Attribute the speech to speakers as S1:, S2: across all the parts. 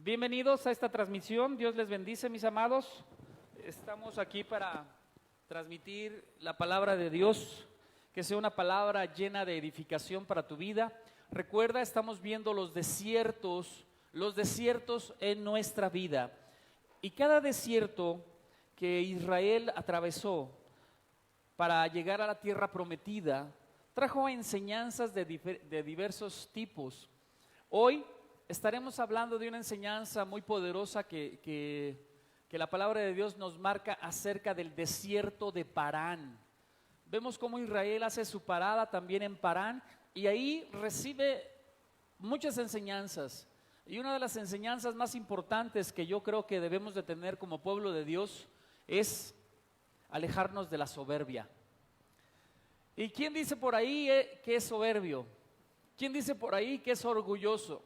S1: Bienvenidos a esta transmisión. Dios les bendice, mis amados. Estamos aquí para transmitir la palabra de Dios, que sea una palabra llena de edificación para tu vida. Recuerda, estamos viendo los desiertos en nuestra vida. Y cada desierto que Israel atravesó para llegar a la tierra prometida trajo enseñanzas de diversos tipos. Hoy estaremos hablando de una enseñanza muy poderosa que la palabra de Dios nos marca acerca del desierto de Parán. Vemos cómo Israel hace su parada también en Parán y ahí recibe muchas enseñanzas. Y una de las enseñanzas más importantes que yo creo que debemos de tener como pueblo de Dios es alejarnos de la soberbia. ¿Y quién dice por ahí que es soberbio? ¿Quién dice por ahí que es orgulloso?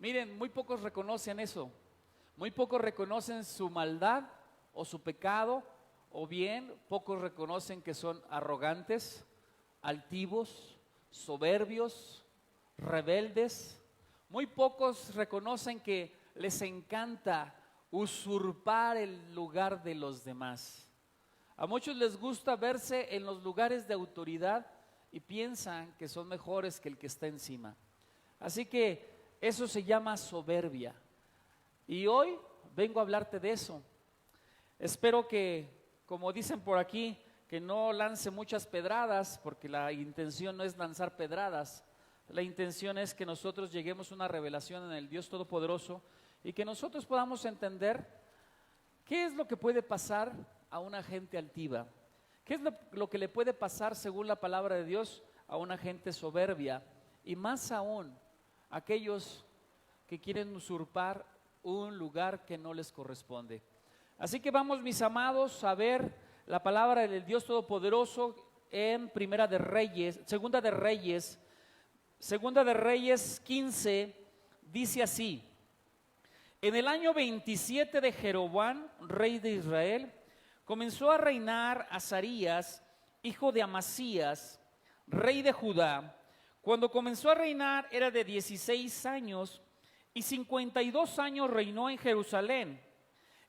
S1: Miren, muy pocos reconocen eso. Muy pocos reconocen su maldad o su pecado, o bien pocos reconocen que son arrogantes, altivos, soberbios, rebeldes. Muy pocos reconocen que les encanta usurpar el lugar de los demás. A muchos les gusta verse en los lugares de autoridad y piensan que son mejores que el que está encima. Así que eso se llama soberbia. Y hoy vengo a hablarte de eso. Espero que, como dicen por aquí, que no lance muchas pedradas, porque la intención no es lanzar pedradas. La intención es que nosotros lleguemos a una revelación en el Dios Todopoderoso y que nosotros podamos entender qué es lo que puede pasar a una gente altiva. ¿Qué es lo que le puede pasar, según la palabra de Dios, a una gente soberbia? Y más aún, aquellos que quieren usurpar un lugar que no les corresponde. Así que vamos, mis amados, a ver la palabra del Dios Todopoderoso en Segunda de Reyes 15, dice así: en el año 27 de Jeroboam, rey de Israel, comenzó a reinar Azarías, hijo de Amasías, rey de Judá. Cuando comenzó a reinar era de 16 años y 52 años reinó en Jerusalén.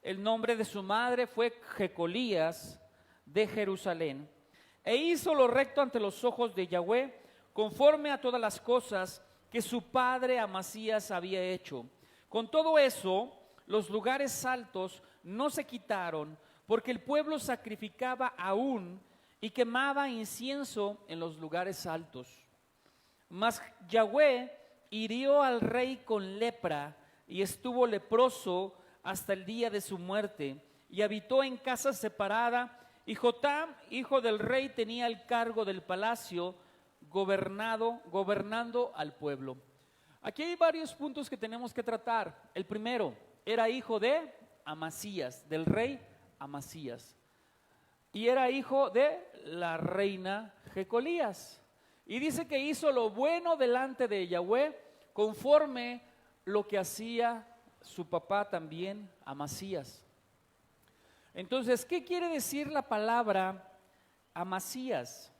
S1: El nombre de su madre fue Jecolías de Jerusalén. E hizo lo recto ante los ojos de Yahweh, conforme a todas las cosas que su padre Amasías había hecho. Con todo eso, los lugares altos no se quitaron, porque el pueblo sacrificaba aún y quemaba incienso en los lugares altos. Mas Yahweh hirió al rey con lepra y estuvo leproso hasta el día de su muerte, y habitó en casa separada, y Jotam, hijo del rey, tenía el cargo del palacio, gobernando al pueblo. Aquí hay varios puntos que tenemos que tratar. El primero, era hijo de Amasías, del rey Amasías, y era hijo de la reina Jecolías. Y dice que hizo lo bueno delante de Yahweh, conforme lo que hacía su papá también, Amasías. Entonces, ¿qué quiere decir la palabra Amasías?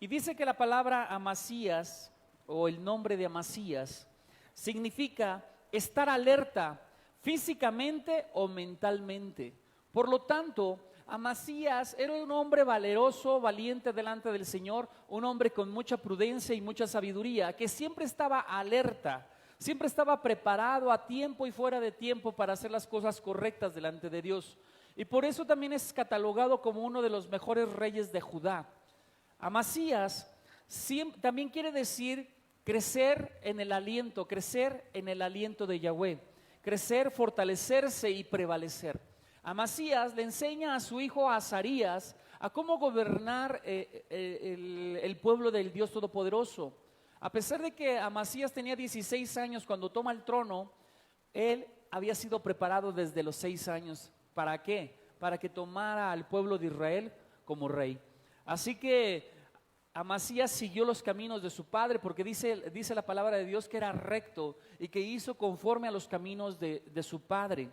S1: Y dice que la palabra Amasías, o el nombre de Amasías, significa estar alerta físicamente o mentalmente. Por lo tanto, Amasías era un hombre valeroso, valiente delante del Señor, un hombre con mucha prudencia y mucha sabiduría, que siempre estaba alerta, siempre estaba preparado a tiempo y fuera de tiempo para hacer las cosas correctas delante de Dios. Y por eso también es catalogado como uno de los mejores reyes de Judá. Amasías también quiere decir crecer en el aliento de Yahweh, crecer, fortalecerse y prevalecer. Amasías le enseña a su hijo Azarías a cómo gobernar el pueblo del Dios Todopoderoso. A pesar de que Amasías tenía 16 años cuando toma el trono, él había sido preparado desde los 6 años. ¿Para qué? Para que tomara al pueblo de Israel como rey. Así que Amasías siguió los caminos de su padre, porque dice la palabra de Dios que era recto y que hizo conforme a los caminos de su padre.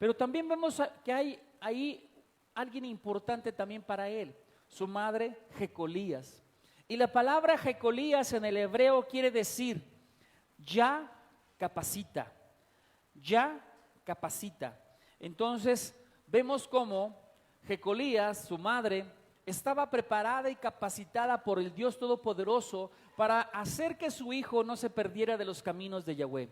S1: Pero también vemos que hay ahí alguien importante también para él, su madre Jecolías. Y la palabra Jecolías en el hebreo quiere decir ya capacita, ya capacita. Entonces vemos cómo Jecolías, su madre, estaba preparada y capacitada por el Dios Todopoderoso para hacer que su hijo no se perdiera de los caminos de Yahweh,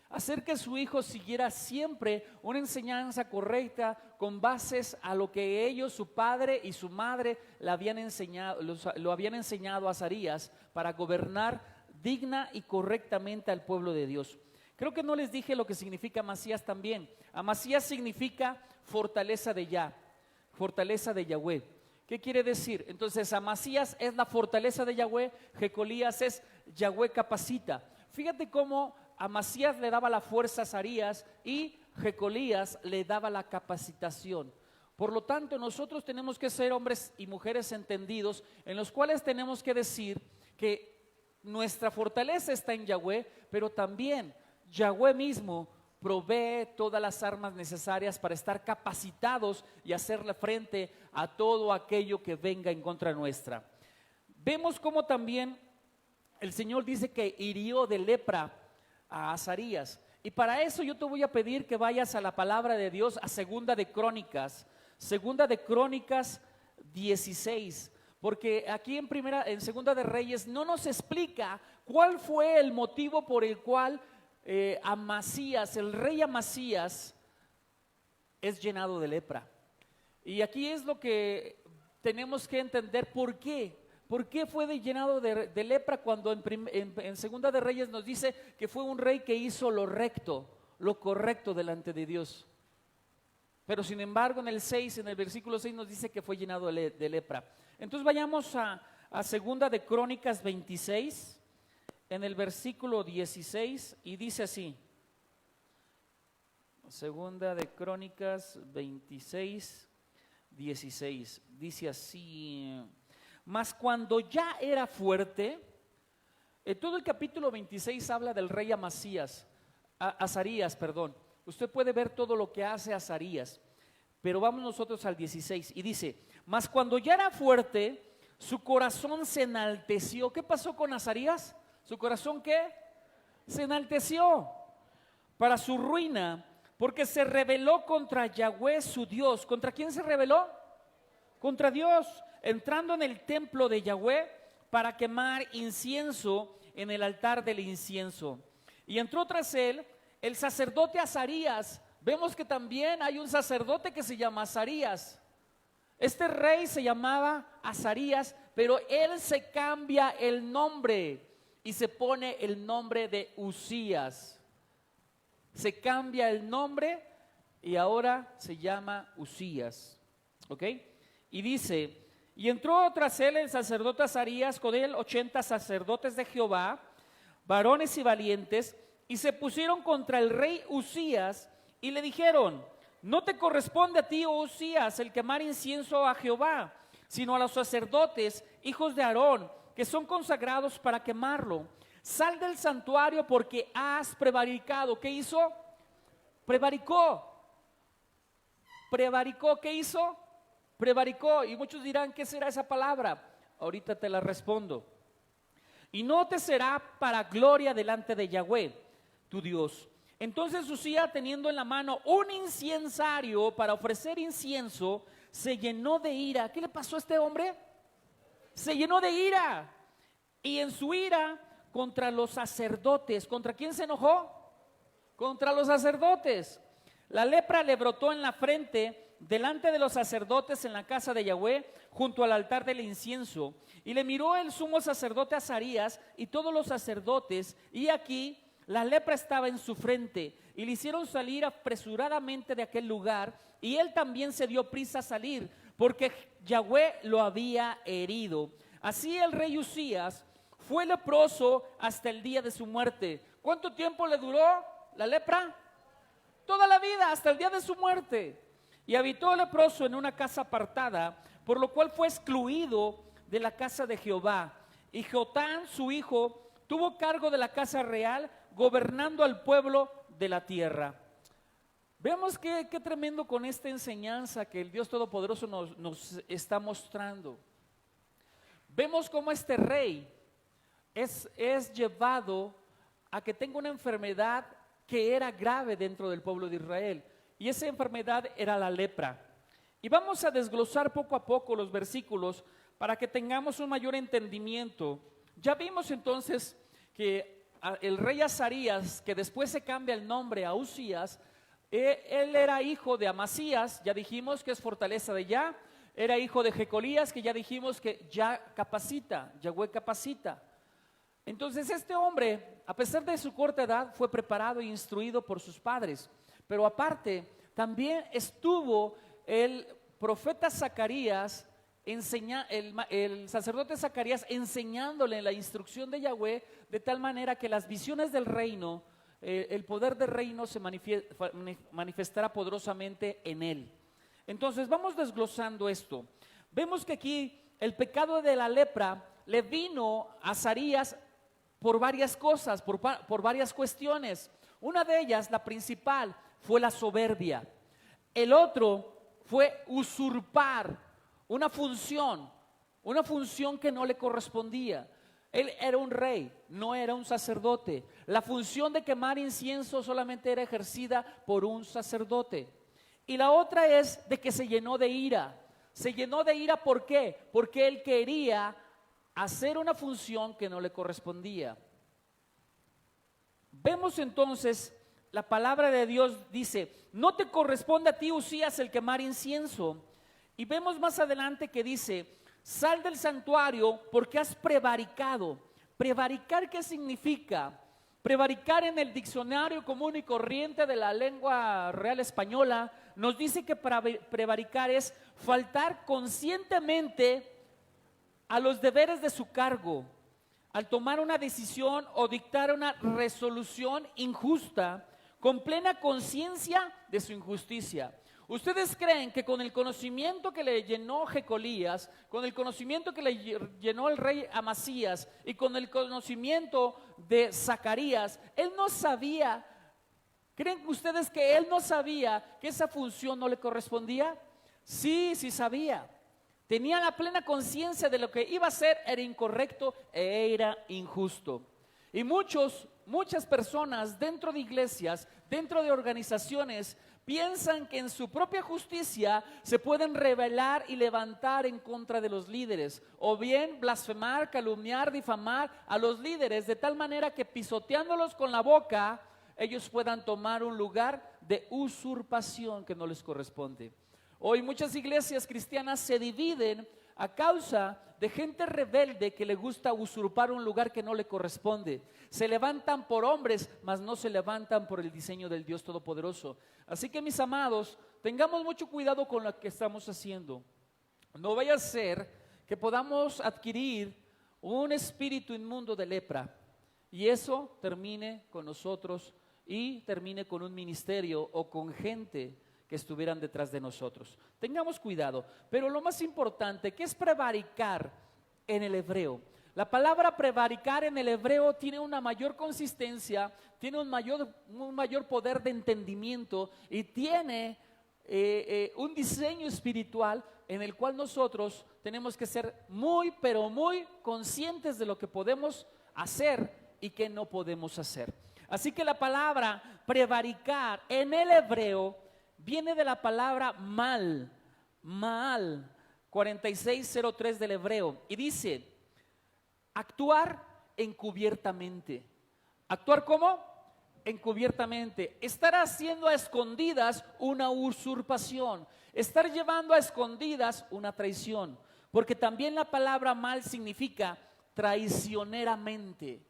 S1: hacer que su hijo siguiera siempre una enseñanza correcta con bases a lo que ellos, su padre y su madre, le habían enseñado, lo habían enseñado a Azarías para gobernar digna y correctamente al pueblo de Dios. Creo que no les dije lo que significa Amasías también. Amasías significa fortaleza de Yah, fortaleza de Yahweh. ¿Qué quiere decir? Entonces Amasías es la fortaleza de Yahweh, Jecolías es Yahweh capacita. Fíjate cómo Amasías le daba la fuerza a Azarías y Jecolías le daba la capacitación. Por lo tanto, nosotros tenemos que ser hombres y mujeres entendidos, en los cuales tenemos que decir que nuestra fortaleza está en Yahweh, pero también Yahweh mismo provee todas las armas necesarias para estar capacitados y hacerle frente a todo aquello que venga en contra nuestra. Vemos cómo también el Señor dice que hirió de lepra a Azarías. Y para eso yo te voy a pedir que vayas a la palabra de Dios, a Segunda de Crónicas 16, porque aquí en Segunda de Reyes no nos explica cuál fue el motivo por el cual Amasías, el rey Amasías, es llenado de lepra. Y aquí es lo que tenemos que entender por qué. ¿Por qué fue llenado de lepra cuando en Segunda de Reyes nos dice que fue un rey que hizo lo recto, lo correcto delante de Dios? Pero sin embargo en el versículo 6 nos dice que fue llenado de lepra. Entonces vayamos a Segunda de Crónicas 26, en el versículo 16, y dice así. Segunda de Crónicas 26, 16, dice así: mas cuando ya era fuerte, todo el capítulo 26 habla del rey Azarías, perdón. Usted puede ver todo lo que hace Azarías, pero vamos nosotros al 16 y dice: mas cuando ya era fuerte, su corazón se enalteció. ¿Qué pasó con Azarías? ¿Su corazón qué? Se enalteció para su ruina, porque se rebeló contra Yahweh su Dios. ¿Contra quién se rebeló? Contra Dios, entrando en el templo de Yahweh para quemar incienso en el altar del incienso. Y entró tras él el sacerdote Azarías. Vemos que también hay un sacerdote que se llama Azarías. Este rey se llamaba Azarías, pero él se cambia el nombre y se pone el nombre de Uzías. Se cambia el nombre y ahora se llama Uzías. ¿Ok? Y dice: y entró tras él el sacerdote Azarías, con él 80 sacerdotes de Jehová, varones y valientes, y se pusieron contra el rey Uzías y le dijeron: no te corresponde a ti, oh Uzías, el quemar incienso a Jehová, sino a los sacerdotes, hijos de Aarón, que son consagrados para quemarlo. Sal del santuario porque has prevaricado. ¿Qué hizo? Prevaricó. ¿Qué hizo? Prevaricó. Y muchos dirán: ¿qué será esa palabra? Ahorita te la respondo. Y no te será para gloria delante de Yahweh, tu Dios. Entonces Uzías, teniendo en la mano un incensario para ofrecer incienso, se llenó de ira. ¿Qué le pasó a este hombre? Se llenó de ira. Y en su ira contra los sacerdotes, ¿contra quién se enojó? Contra los sacerdotes. La lepra le brotó en la frente delante de los sacerdotes en la casa de Yahweh, junto al altar del incienso. Y le miró el sumo sacerdote Azarías y todos los sacerdotes, y aquí la lepra estaba en su frente, y le hicieron salir apresuradamente de aquel lugar, y él también se dio prisa a salir, porque Yahweh lo había herido. Así el rey Uzías fue leproso hasta el día de su muerte. ¿Cuánto tiempo le duró la lepra? Toda la vida, hasta el día de su muerte. Y habitó leproso en una casa apartada, por lo cual fue excluido de la casa de Jehová. Y Jotán, su hijo, tuvo cargo de la casa real, gobernando al pueblo de la tierra. Vemos qué tremendo con esta enseñanza que el Dios Todopoderoso nos está mostrando. Vemos cómo este rey es llevado a que tenga una enfermedad que era grave dentro del pueblo de Israel. Y esa enfermedad era la lepra. Y vamos a desglosar poco a poco los versículos para que tengamos un mayor entendimiento. Ya vimos entonces que el rey Azarías, que después se cambia el nombre a Usías, él era hijo de Amasías, ya dijimos que es fortaleza de Yah. Era hijo de Jecolías, que ya dijimos que Yahweh capacita. Entonces este hombre, a pesar de su corta edad, fue preparado e instruido por sus padres. Pero aparte, también estuvo el profeta Zacarías, el sacerdote Zacarías enseñándole la instrucción de Yahweh, de tal manera que las visiones del reino, el poder del reino se manifestará poderosamente en él. Entonces vamos desglosando esto. Vemos que aquí el pecado de la lepra le vino a Azarías por varias cosas, por varias cuestiones. Una de ellas, la principal, fue la soberbia. El otro fue usurpar una función que no le correspondía. Él era un rey, no era un sacerdote. La función de quemar incienso solamente era ejercida por un sacerdote. Y la otra es de que se llenó de ira. Se llenó de ira, ¿por qué? Porque él quería hacer una función que no le correspondía. Vemos entonces, la palabra de Dios dice, no te corresponde a ti, Usías, el quemar incienso. Y vemos más adelante que dice, sal del santuario porque has prevaricado. ¿Prevaricar qué significa? Prevaricar en el diccionario común y corriente de la lengua real española nos dice que prevaricar es faltar conscientemente a los deberes de su cargo, al tomar una decisión o dictar una resolución injusta con plena conciencia de su injusticia. ¿Ustedes creen que con el conocimiento que le llenó Jecolías, con el conocimiento que le llenó el rey Amasías y con el conocimiento de Zacarías, él no sabía? ¿Creen ustedes que él no sabía que esa función no le correspondía? Sí, sí sabía. Tenía la plena conciencia de lo que iba a hacer era incorrecto e era injusto. Y muchas personas dentro de iglesias, dentro de organizaciones, piensan que en su propia justicia se pueden rebelar y levantar en contra de los líderes, o bien blasfemar, calumniar, difamar a los líderes, de tal manera que pisoteándolos con la boca, ellos puedan tomar un lugar de usurpación que no les corresponde. Hoy muchas iglesias cristianas se dividen a causa de gente rebelde que le gusta usurpar un lugar que no le corresponde. Se levantan por hombres, mas no se levantan por el diseño del Dios Todopoderoso. Así que, mis amados, tengamos mucho cuidado con lo que estamos haciendo. No vaya a ser que podamos adquirir un espíritu inmundo de lepra y eso termine con nosotros y termine con un ministerio o con gente que estuvieran detrás de nosotros. Tengamos cuidado, pero lo más importante, ¿qué es prevaricar en el hebreo? La palabra prevaricar en el hebreo tiene una mayor consistencia, tiene un mayor poder de entendimiento y tiene un diseño espiritual en el cual nosotros tenemos que ser muy, pero muy conscientes de lo que podemos hacer y que no podemos hacer. Así que la palabra prevaricar en el hebreo viene de la palabra mal, 4603 del hebreo, y dice, actuar encubiertamente. ¿Actuar cómo? Encubiertamente. Estar haciendo a escondidas una usurpación, estar llevando a escondidas una traición, porque también la palabra mal significa traicioneramente.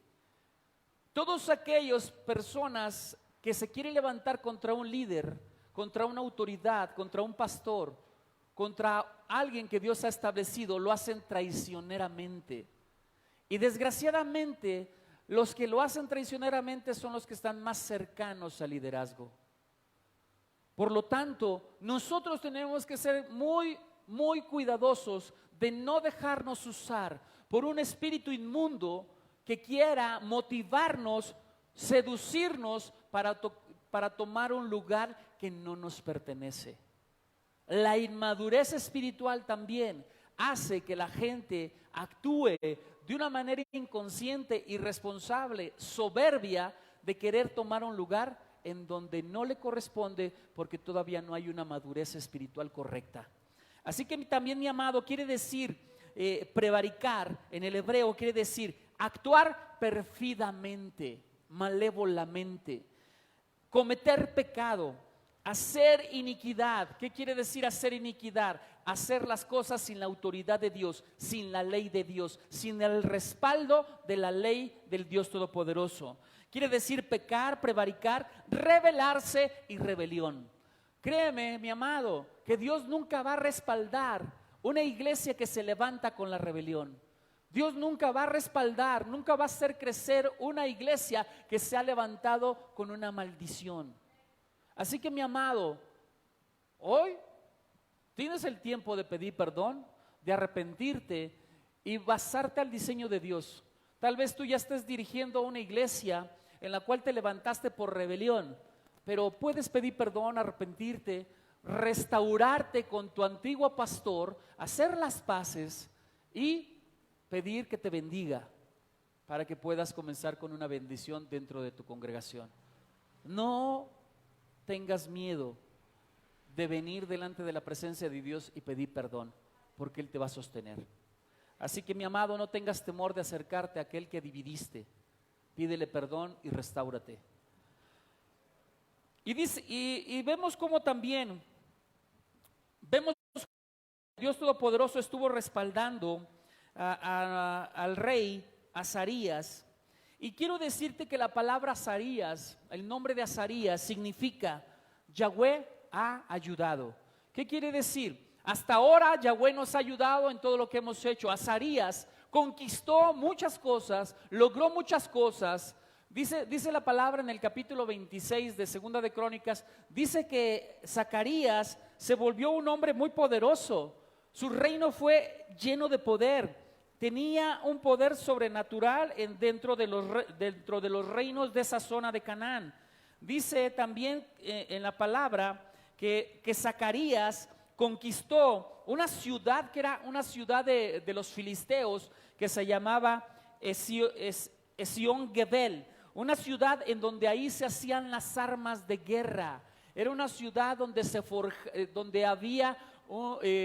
S1: Todos aquellos personas que se quieren levantar contra un líder, contra una autoridad, contra un pastor, contra alguien que Dios ha establecido, lo hacen traicioneramente. Y desgraciadamente, los que lo hacen traicioneramente son los que están más cercanos al liderazgo. Por lo tanto, nosotros tenemos que ser muy, muy cuidadosos de no dejarnos usar por un espíritu inmundo que quiera motivarnos, seducirnos para tomar un lugar que no nos pertenece. La inmadurez espiritual también hace que la gente actúe de una manera inconsciente, irresponsable, soberbia, de querer tomar un lugar en donde no le corresponde porque todavía no hay una madurez espiritual correcta. Así que también, mi amado, quiere decir prevaricar en el hebreo, quiere decir actuar pérfidamente, malévolamente, cometer pecado, hacer iniquidad. ¿Qué quiere decir hacer iniquidad? Hacer las cosas sin la autoridad de Dios, sin la ley de Dios, sin el respaldo de la ley del Dios Todopoderoso. Quiere decir pecar, prevaricar, rebelarse y rebelión. Créeme, mi amado, que Dios nunca va a respaldar una iglesia que se levanta con la rebelión. Dios nunca va a respaldar, nunca va a hacer crecer una iglesia que se ha levantado con una maldición. Así que, mi amado, hoy tienes el tiempo de pedir perdón, de arrepentirte y basarte al diseño de Dios. Tal vez tú ya estés dirigiendo a una iglesia en la cual te levantaste por rebelión, pero puedes pedir perdón, arrepentirte, restaurarte con tu antiguo pastor, hacer las paces y pedir que te bendiga para que puedas comenzar con una bendición dentro de tu congregación. No tengas miedo de venir delante de la presencia de Dios y pedir perdón, porque Él te va a sostener. Así que, mi amado, no tengas temor de acercarte a aquel que dividiste. Pídele perdón y restáurate. Y vemos cómo también Dios Todopoderoso estuvo respaldando al rey Azarías. Y quiero decirte que la palabra Azarías, el nombre de Azarías significa Yahweh ha ayudado. ¿Qué quiere decir? Hasta ahora Yahweh nos ha ayudado en todo lo que hemos hecho. Azarías conquistó muchas cosas, logró muchas cosas. Dice la palabra en el capítulo 26 de Segunda de Crónicas, dice que Zacarías se volvió un hombre muy poderoso. Su reino fue lleno de poder. Tenía un poder sobrenatural dentro de los reinos de esa zona de Canaán. Dice también en la palabra que Zacarías conquistó una ciudad que era una ciudad de los filisteos que se llamaba Esión-Gebel, una ciudad en donde ahí se hacían las armas de guerra. Era una ciudad donde había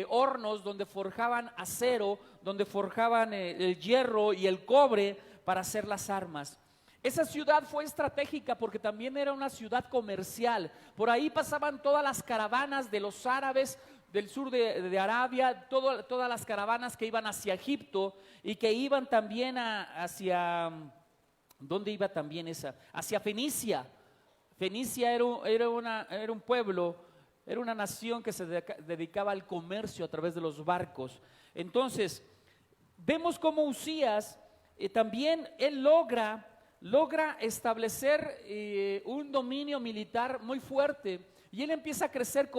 S1: hornos, donde forjaban acero, donde forjaban el hierro y el cobre para hacer las armas. Esa ciudad fue estratégica porque también era una ciudad comercial. Por ahí pasaban todas las caravanas de los árabes del sur de Arabia, todas las caravanas que iban hacia Egipto y que iban también hacia, ¿dónde iba también esa? Hacia Fenicia. Fenicia era un pueblo, era una nación que se dedicaba al comercio a través de los barcos. Entonces, vemos cómo Usías también él logra establecer un dominio militar muy fuerte y él empieza a crecer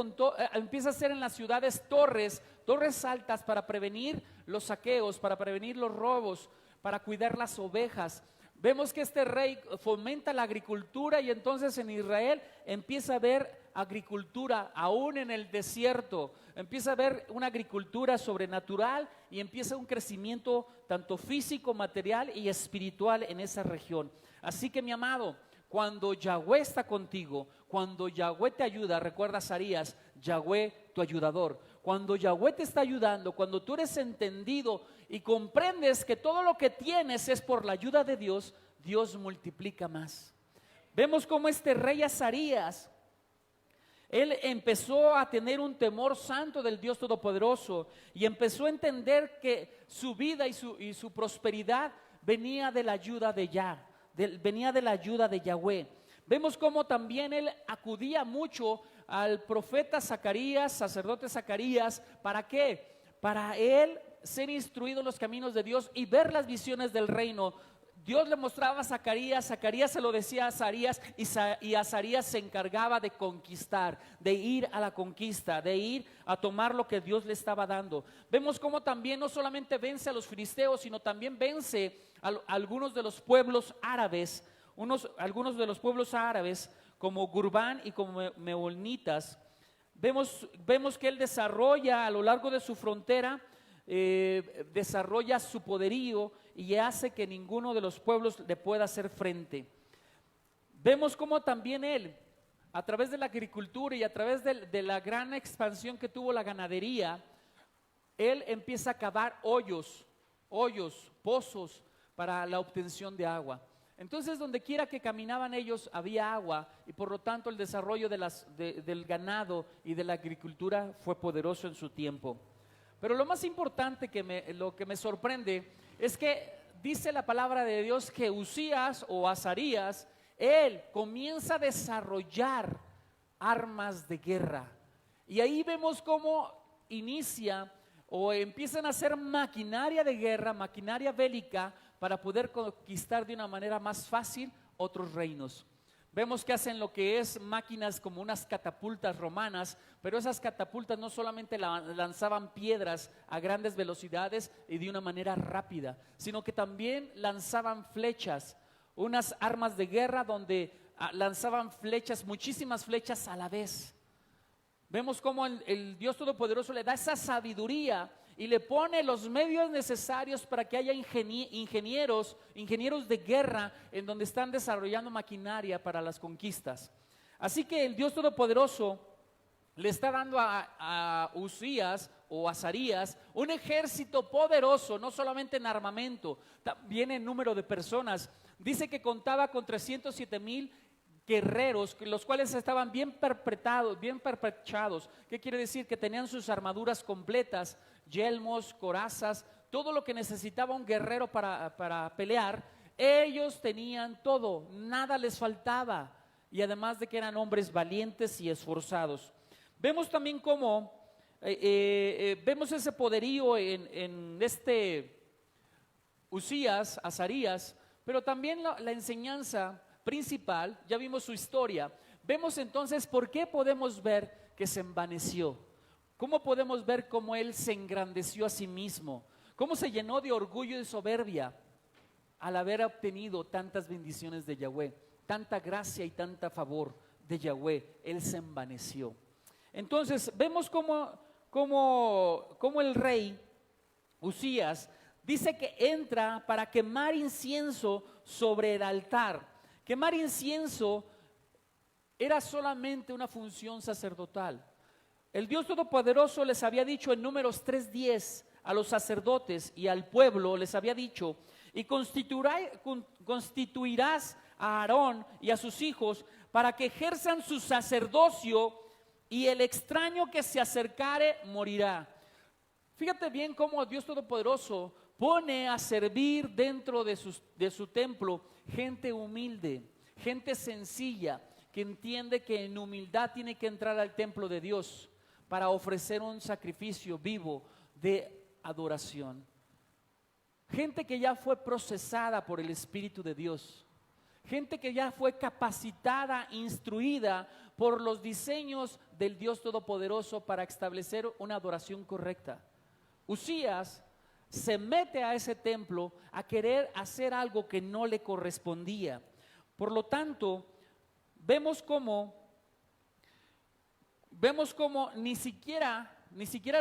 S1: empieza a hacer en las ciudades torres altas para prevenir los saqueos, para prevenir los robos, para cuidar las ovejas. Vemos que este rey fomenta la agricultura y entonces en Israel empieza a haber agricultura, aún en el desierto. Empieza a haber una agricultura sobrenatural y empieza un crecimiento tanto físico, material y espiritual en esa región. Así que, mi amado, cuando Yahweh está contigo, cuando Yahweh te ayuda, recuerda Azarías, Yahweh tu ayudador. Cuando Yahweh te está ayudando, cuando tú eres entendido y comprendes que todo lo que tienes es por la ayuda de Dios, Dios multiplica más. Vemos cómo este rey Azarías, él empezó a tener un temor santo del Dios Todopoderoso y empezó a entender que su vida y su prosperidad venía de la ayuda de venía de la ayuda de Yahweh. Vemos cómo también él acudía mucho al profeta Zacarías, sacerdote Zacarías. ¿Para qué? Para él ser instruido en los caminos de Dios y ver las visiones del reino. Dios le mostraba a Zacarías, Zacarías se lo decía a Azarías y Azarías se encargaba de conquistar, de ir a la conquista, de ir a tomar lo que Dios le estaba dando. Vemos cómo también no solamente vence a los filisteos, sino también vence a algunos de los pueblos árabes, algunos de los pueblos árabes como Gurbán y como Meunitas. Vemos que él desarrolla a lo largo de su frontera, desarrolla su poderío y hace que ninguno de los pueblos le pueda hacer frente. Vemos cómo también él a través de la agricultura y a través de la gran expansión que tuvo la ganadería, él empieza a cavar hoyos, pozos para la obtención de agua. Entonces, donde quiera que caminaban ellos había agua, y por lo tanto el desarrollo del ganado y de la agricultura fue poderoso en su tiempo. Pero lo más importante, lo que me sorprende, es que dice la palabra de Dios que Uzías o Azarías, él comienza a desarrollar armas de guerra. Y ahí vemos cómo inicia o empiezan a hacer maquinaria de guerra, maquinaria bélica, para poder conquistar de una manera más fácil otros reinos. Vemos que hacen lo que es máquinas como unas catapultas romanas, pero esas catapultas no solamente lanzaban piedras a grandes velocidades y de una manera rápida, sino que también lanzaban flechas, unas armas de guerra donde lanzaban flechas, muchísimas flechas a la vez. Vemos cómo el Dios Todopoderoso le da esa sabiduría y le pone los medios necesarios para que haya ingenieros de guerra en donde están desarrollando maquinaria para las conquistas. Así que el Dios Todopoderoso le está dando a Uzías o Azarías un ejército poderoso, no solamente en armamento, también en número de personas. Dice que contaba con 307,000 guerreros, los cuales estaban bien perpetrados. ¿Qué quiere decir? Que tenían sus armaduras completas, yelmos, corazas, todo lo que necesitaba un guerrero para pelear. Ellos tenían todo, nada les faltaba, y además de que eran hombres valientes y esforzados. Vemos también cómo vemos ese poderío en este Uzías, Azarías, pero también la enseñanza principal. Ya vimos su historia. Vemos entonces por qué podemos ver que se envaneció. ¿Cómo podemos ver cómo él se engrandeció a sí mismo? ¿Cómo se llenó de orgullo y soberbia al haber obtenido tantas bendiciones de Yahweh, tanta gracia y tanta favor de Yahweh? Él se envaneció. Entonces vemos cómo el rey Uzías dice que entra para quemar incienso sobre el altar. Quemar incienso era solamente una función sacerdotal. El Dios Todopoderoso les había dicho en Números 3:10 a los sacerdotes y al pueblo, les había dicho: y constituirás a Aarón y a sus hijos para que ejerzan su sacerdocio, y el extraño que se acercare morirá. Fíjate bien cómo Dios Todopoderoso pone a servir dentro de su templo gente humilde, gente sencilla, que entiende que en humildad tiene que entrar al templo de Dios para ofrecer un sacrificio vivo de adoración. Gente que ya fue procesada por el Espíritu de Dios, gente que ya fue capacitada, instruida por los diseños del Dios Todopoderoso para establecer una adoración correcta. Uzías se mete a ese templo a querer hacer algo que no le correspondía. Por lo tanto, vemos cómo ni siquiera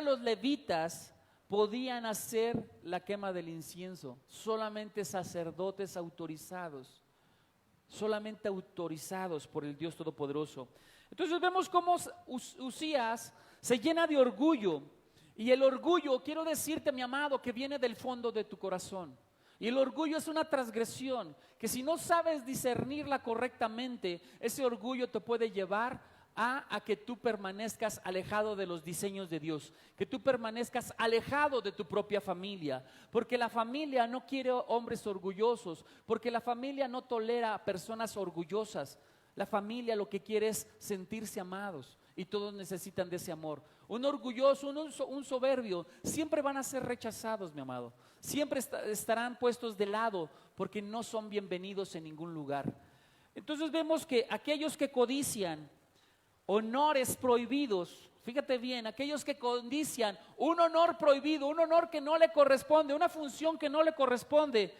S1: los levitas podían hacer la quema del incienso, solamente sacerdotes autorizados, por el Dios Todopoderoso. Entonces vemos cómo Uzías se llena de orgullo. Y el orgullo, quiero decirte, mi amado, que viene del fondo de tu corazón. Y el orgullo es una transgresión que, si no sabes discernirla correctamente, ese orgullo te puede llevar a que tú permanezcas alejado de los diseños de Dios, que tú permanezcas alejado de tu propia familia, porque la familia no quiere hombres orgullosos, porque la familia no tolera a personas orgullosas. La familia lo que quiere es sentirse amados, y todos necesitan de ese amor. Un orgulloso, un soberbio, siempre van a ser rechazados, mi amado. Siempre estarán puestos de lado, porque no son bienvenidos en ningún lugar. Entonces vemos que aquellos que codician honores prohibidos, fíjate bien, aquellos que codician un honor prohibido, un honor que no le corresponde, una función que no le corresponde,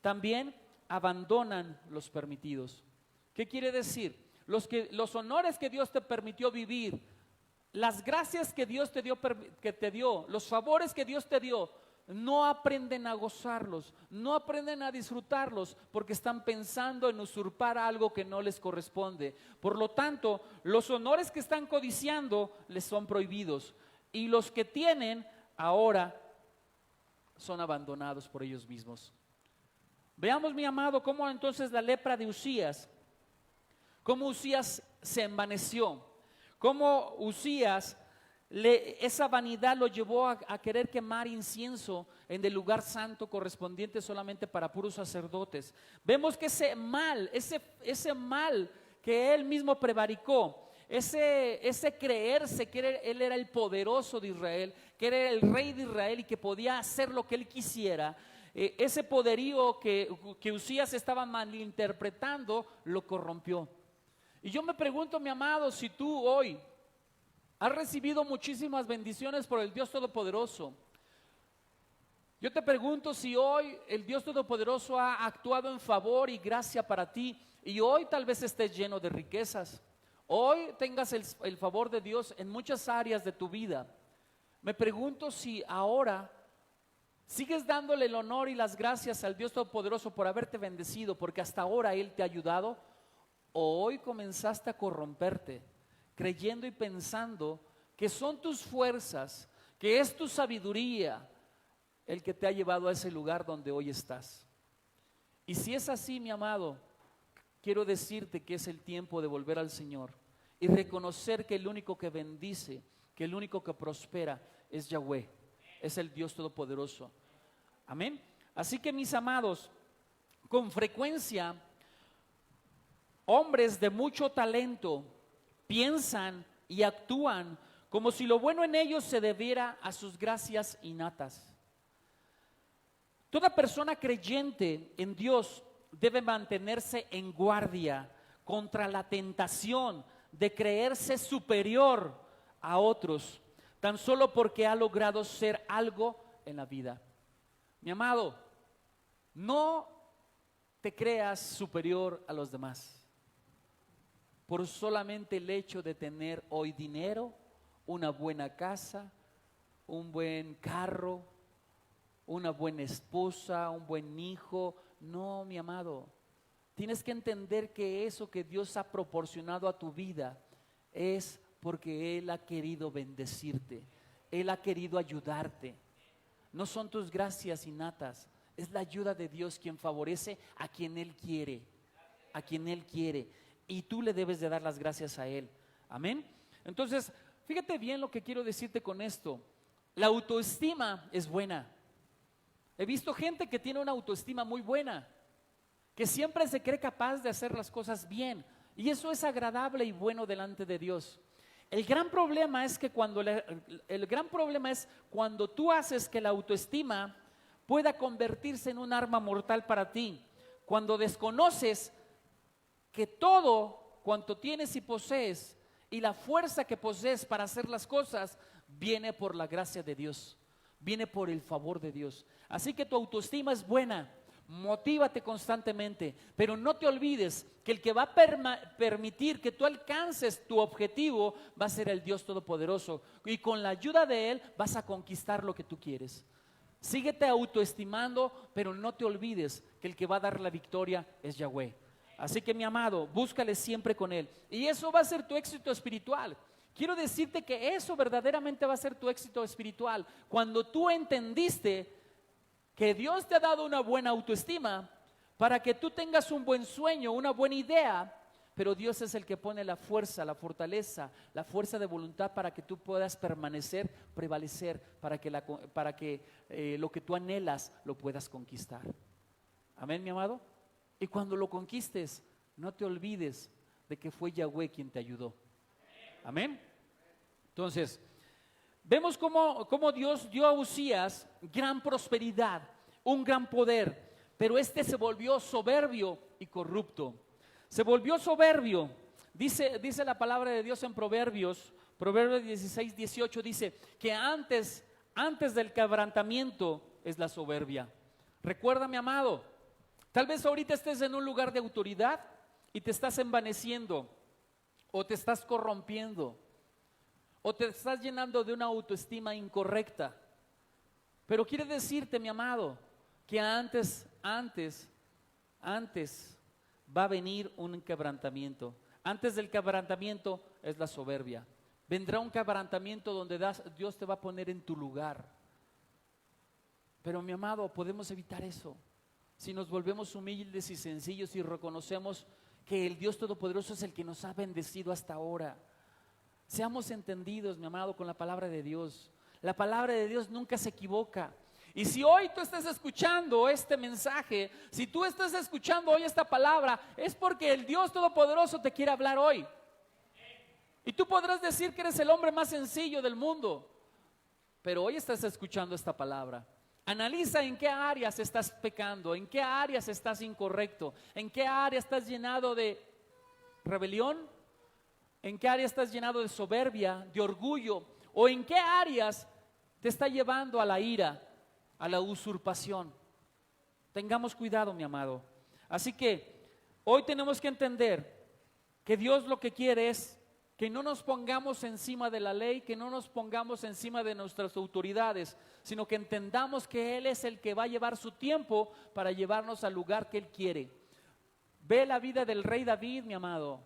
S1: también abandonan los permitidos. ¿Qué quiere decir? Los honores que Dios te permitió vivir, las gracias que Dios te dio, los favores que Dios te dio, no aprenden a gozarlos, no aprenden a disfrutarlos porque están pensando en usurpar algo que no les corresponde. Por lo tanto, los honores que están codiciando les son prohibidos y los que tienen ahora son abandonados por ellos mismos. Veamos, mi amado, cómo entonces la lepra de Uzías, cómo Uzías se envaneció, cómo Uzías, esa vanidad lo llevó a querer quemar incienso en el lugar santo correspondiente solamente para puros sacerdotes. Vemos que ese mal que él mismo prevaricó, ese creerse que él era el poderoso de Israel, que era el rey de Israel y que podía hacer lo que él quisiera, ese poderío que Uzías estaba malinterpretando lo corrompió. Y yo me pregunto, mi amado, si tú hoy has recibido muchísimas bendiciones por el Dios Todopoderoso, yo te pregunto si hoy el Dios Todopoderoso ha actuado en favor y gracia para ti, y hoy tal vez estés lleno de riquezas, hoy tengas el favor de Dios en muchas áreas de tu vida. Me pregunto si ahora sigues dándole el honor y las gracias al Dios Todopoderoso por haberte bendecido, porque hasta ahora Él te ha ayudado, o hoy comenzaste a corromperte, creyendo y pensando que son tus fuerzas, que es tu sabiduría el que te ha llevado a ese lugar donde hoy estás. Y si es así, mi amado, quiero decirte que es el tiempo de volver al Señor y reconocer que el único que bendice, que el único que prospera es Yahweh, es el Dios Todopoderoso. Amén. Así que, mis amados, con frecuencia hombres de mucho talento piensan y actúan como si lo bueno en ellos se debiera a sus gracias innatas. Toda persona creyente en Dios debe mantenerse en guardia contra la tentación de creerse superior a otros, tan solo porque ha logrado ser algo en la vida. Mi amado, no te creas superior a los demás por solamente el hecho de tener hoy dinero, una buena casa, un buen carro, una buena esposa, un buen hijo. No, mi amado, tienes que entender que eso que Dios ha proporcionado a tu vida es porque Él ha querido bendecirte, Él ha querido ayudarte. No son tus gracias innatas, es la ayuda de Dios quien favorece a quien Él quiere, a quien Él quiere. Y tú le debes de dar las gracias a Él. Amén. Entonces, fíjate bien lo que quiero decirte con esto. La autoestima es buena. He visto gente que tiene una autoestima muy buena, que siempre se cree capaz de hacer las cosas bien, y eso es agradable y bueno delante de Dios. El gran problema es cuando tú haces que la autoestima pueda convertirse en un arma mortal para ti, cuando desconoces que todo cuanto tienes y posees y la fuerza que posees para hacer las cosas viene por la gracia de Dios, viene por el favor de Dios. Así que tu autoestima es buena, motívate constantemente, pero no te olvides que el que va a permitir que tú alcances tu objetivo va a ser el Dios Todopoderoso, y con la ayuda de Él vas a conquistar lo que tú quieres. Síguete autoestimando, pero no te olvides que el que va a dar la victoria es Yahweh. Así que, mi amado, búscale siempre con Él, y eso va a ser tu éxito espiritual. Quiero decirte que eso verdaderamente va a ser tu éxito espiritual cuando tú entendiste que Dios te ha dado una buena autoestima para que tú tengas un buen sueño, una buena idea, pero Dios es el que pone la fuerza, la fortaleza, la fuerza de voluntad para que tú puedas permanecer, prevalecer, para que lo que tú anhelas lo puedas conquistar. Amén, mi amado. Y cuando lo conquistes, no te olvides de que fue Yahweh quien te ayudó. Amén. Entonces, vemos cómo Dios dio a Uzías gran prosperidad, un gran poder, pero este se volvió soberbio y corrupto. Se volvió soberbio. Dice la palabra de Dios en Proverbios 16, 18, dice que antes del quebrantamiento es la soberbia. Recuerda, mi amado, tal vez ahorita estés en un lugar de autoridad y te estás envaneciendo, o te estás corrompiendo, o te estás llenando de una autoestima incorrecta. Pero quiere decirte, mi amado, que antes va a venir un quebrantamiento. Antes del quebrantamiento es la soberbia. Vendrá un quebrantamiento donde Dios te va a poner en tu lugar. Pero mi amado, podemos evitar eso si nos volvemos humildes y sencillos y reconocemos que el Dios Todopoderoso es el que nos ha bendecido hasta ahora. Seamos entendidos, mi amado, con la palabra de Dios. La palabra de Dios nunca se equivoca. Y si hoy tú estás escuchando este mensaje, si tú estás escuchando hoy esta palabra, es porque el Dios Todopoderoso te quiere hablar hoy. Y tú podrás decir que eres el hombre más sencillo del mundo, pero hoy estás escuchando esta palabra. Analiza en qué áreas estás pecando, en qué áreas estás incorrecto, en qué área estás llenado de rebelión, en qué área estás llenado de soberbia, de orgullo, o en qué áreas te está llevando a la ira, a la usurpación. Tengamos cuidado, mi amado. Así que hoy tenemos que entender que Dios lo que quiere es que no nos pongamos encima de la ley, que no nos pongamos encima de nuestras autoridades, sino que entendamos que Él es el que va a llevar su tiempo para llevarnos al lugar que Él quiere. Ve la vida del rey David, mi amado.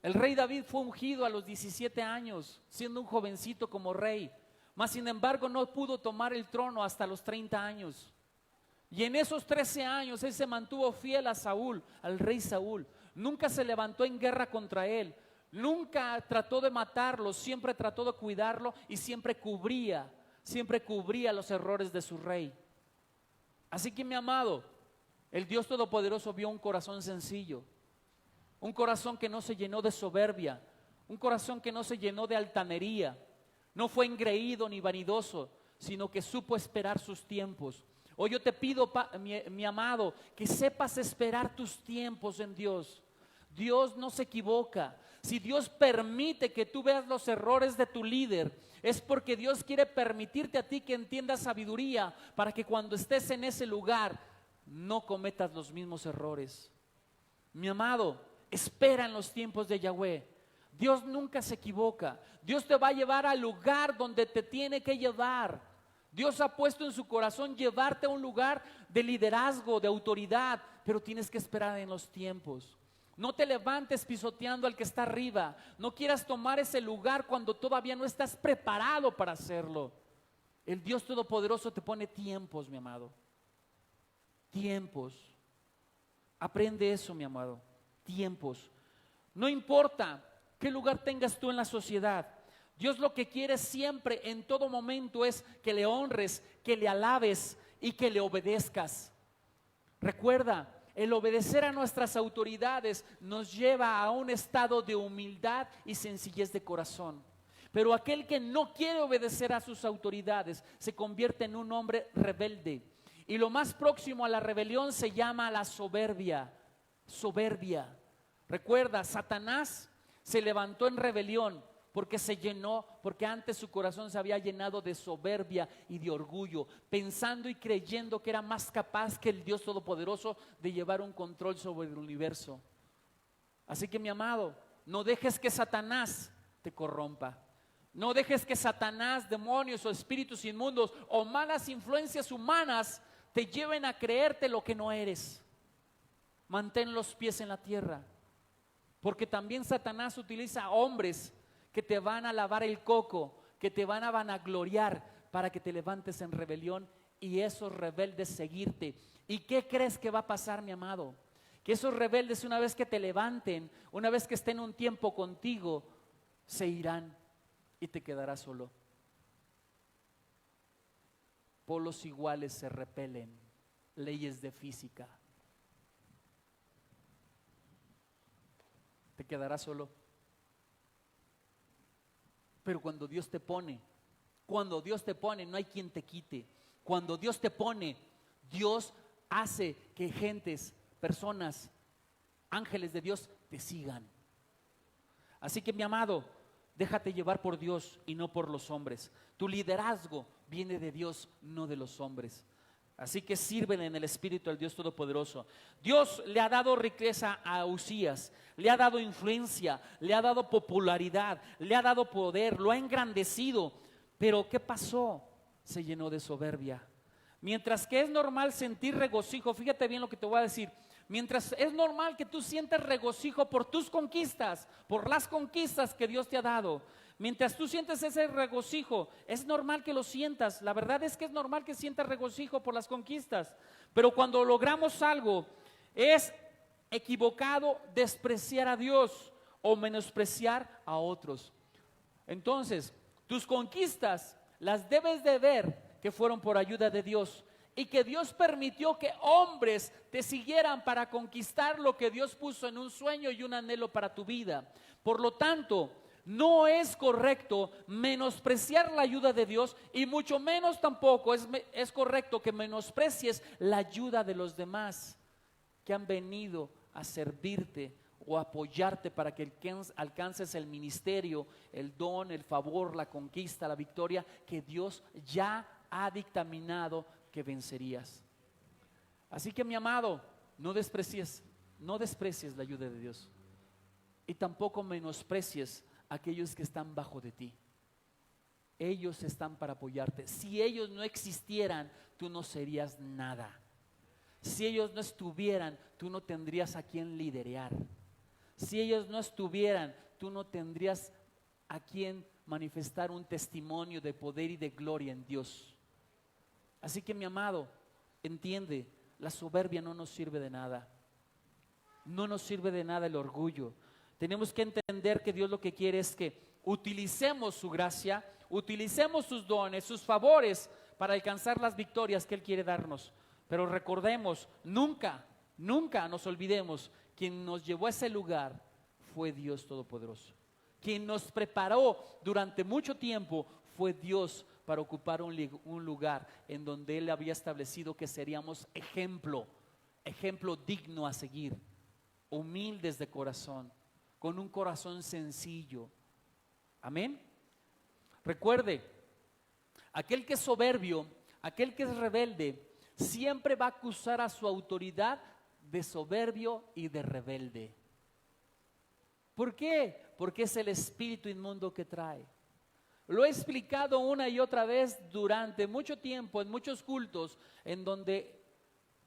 S1: El rey David fue ungido a los 17 años, siendo un jovencito como rey. Mas sin embargo no pudo tomar el trono hasta los 30 años. Y en esos 13 años él se mantuvo fiel a Saúl, al rey Saúl. Nunca se levantó en guerra contra él. Nunca trató de matarlo, siempre trató de cuidarlo y siempre cubría los errores de su rey. Así que, mi amado, el Dios Todopoderoso vio un corazón sencillo, un corazón que no se llenó de soberbia, un corazón que no se llenó de altanería. No fue engreído ni vanidoso, sino que supo esperar sus tiempos. Hoy yo te pido, mi amado, que sepas esperar tus tiempos en Dios. Dios no se equivoca. Si Dios permite que tú veas los errores de tu líder, es porque Dios quiere permitirte a ti que entiendas sabiduría para que cuando estés en ese lugar no cometas los mismos errores. Mi amado, espera en los tiempos de Yahweh. Dios nunca se equivoca. Dios te va a llevar al lugar donde te tiene que llevar. Dios ha puesto en su corazón llevarte a un lugar de liderazgo, de autoridad, pero tienes que esperar en los tiempos. No te levantes pisoteando al que está arriba. No quieras tomar ese lugar cuando todavía no estás preparado para hacerlo. El Dios Todopoderoso te pone tiempos, mi amado. Tiempos. Aprende eso, mi amado. Tiempos. No importa qué lugar tengas tú en la sociedad. Dios lo que quiere siempre, en todo momento, es que le honres, que le alabes y que le obedezcas. Recuerda, el obedecer a nuestras autoridades nos lleva a un estado de humildad y sencillez de corazón. Pero aquel que no quiere obedecer a sus autoridades se convierte en un hombre rebelde. Y lo más próximo a la rebelión se llama la soberbia. Soberbia. Recuerda, Satanás se levantó en rebelión porque antes su corazón se había llenado de soberbia y de orgullo, pensando y creyendo que era más capaz que el Dios Todopoderoso de llevar un control sobre el universo. Así que, mi amado, no dejes que Satanás te corrompa. No dejes que Satanás, demonios o espíritus inmundos o malas influencias humanas te lleven a creerte lo que no eres. Mantén los pies en la tierra, porque también Satanás utiliza a hombres que te van a lavar el coco, que te van a vanagloriar para que te levantes en rebelión y esos rebeldes seguirte. ¿Y qué crees que va a pasar, mi amado? Que esos rebeldes, una vez que te levanten, una vez que estén un tiempo contigo, se irán y te quedarás solo. Polos iguales se repelen, leyes de física. Te quedarás solo. Pero cuando Dios te pone, no hay quien te quite. Cuando Dios te pone, Dios hace que gentes, personas, ángeles de Dios te sigan. Así que, mi amado, déjate llevar por Dios y no por los hombres. Tu liderazgo viene de Dios, no de los hombres. Así que sírvele en el Espíritu al Dios Todopoderoso. Dios le ha dado riqueza a Uzías, le ha dado influencia, le ha dado popularidad, le ha dado poder, lo ha engrandecido. Pero ¿qué pasó? se llenó de soberbia. Mientras que es normal sentir regocijo, fíjate bien lo que te voy a decir. Mientras es normal que tú sientas regocijo por tus conquistas, por las conquistas que Dios te ha dado. Mientras tú sientes ese regocijo, es normal que lo sientas. La verdad es que es normal que sientas regocijo por las conquistas. Pero cuando logramos algo, es equivocado despreciar a Dios o menospreciar a otros. Entonces, tus conquistas las debes de ver que fueron por ayuda de Dios y que Dios permitió que hombres te siguieran para conquistar lo que Dios puso en un sueño y un anhelo para tu vida. Por lo tanto, no es correcto menospreciar la ayuda de Dios y mucho menos tampoco es correcto que menosprecies la ayuda de los demás que han venido a servirte o apoyarte para que alcances el ministerio, el don, el favor, la conquista, la victoria que Dios ya ha dictaminado que vencerías. Así que, mi amado, no desprecies la ayuda de Dios y tampoco menosprecies a aquellos que están bajo de ti. Ellos están para apoyarte. Si ellos no existieran, tú no serías nada. Si ellos no estuvieran, tú no tendrías a quien liderear. Si ellos no estuvieran, tú no tendrías a quien manifestar un testimonio de poder y de gloria en Dios. Así que, mi amado, entiende, la soberbia no nos sirve de nada. No nos sirve de nada el orgullo. Tenemos que entender que Dios lo que quiere es que utilicemos su gracia, utilicemos sus dones, sus favores para alcanzar las victorias que Él quiere darnos. Pero recordemos, nunca nos olvidemos, quien nos llevó a ese lugar fue Dios Todopoderoso. Quien nos preparó durante mucho tiempo fue Dios para ocupar un lugar en donde Él había establecido que seríamos ejemplo digno a seguir, humildes de corazón, con un corazón sencillo. Amén. Recuerde, aquel que es soberbio, aquel que es rebelde, siempre va a acusar a su autoridad de soberbio y de rebelde. ¿Por qué? Porque es el espíritu inmundo que trae. Lo he explicado una y otra vez durante mucho tiempo en muchos cultos en donde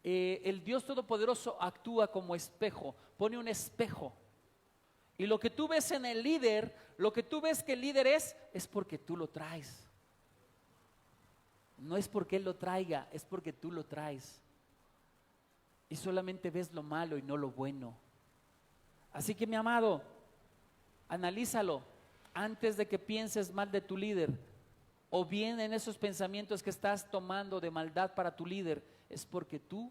S1: el Dios Todopoderoso actúa como espejo, pone un espejo. Y lo que tú ves en el líder, lo que tú ves que el líder es porque tú lo traes. No es porque Él lo traiga, es porque tú lo traes. Y solamente ves lo malo y no lo bueno. Así que, mi amado, analízalo antes de que pienses mal de tu líder, o bien en esos pensamientos que estás tomando de maldad para tu líder, es porque tú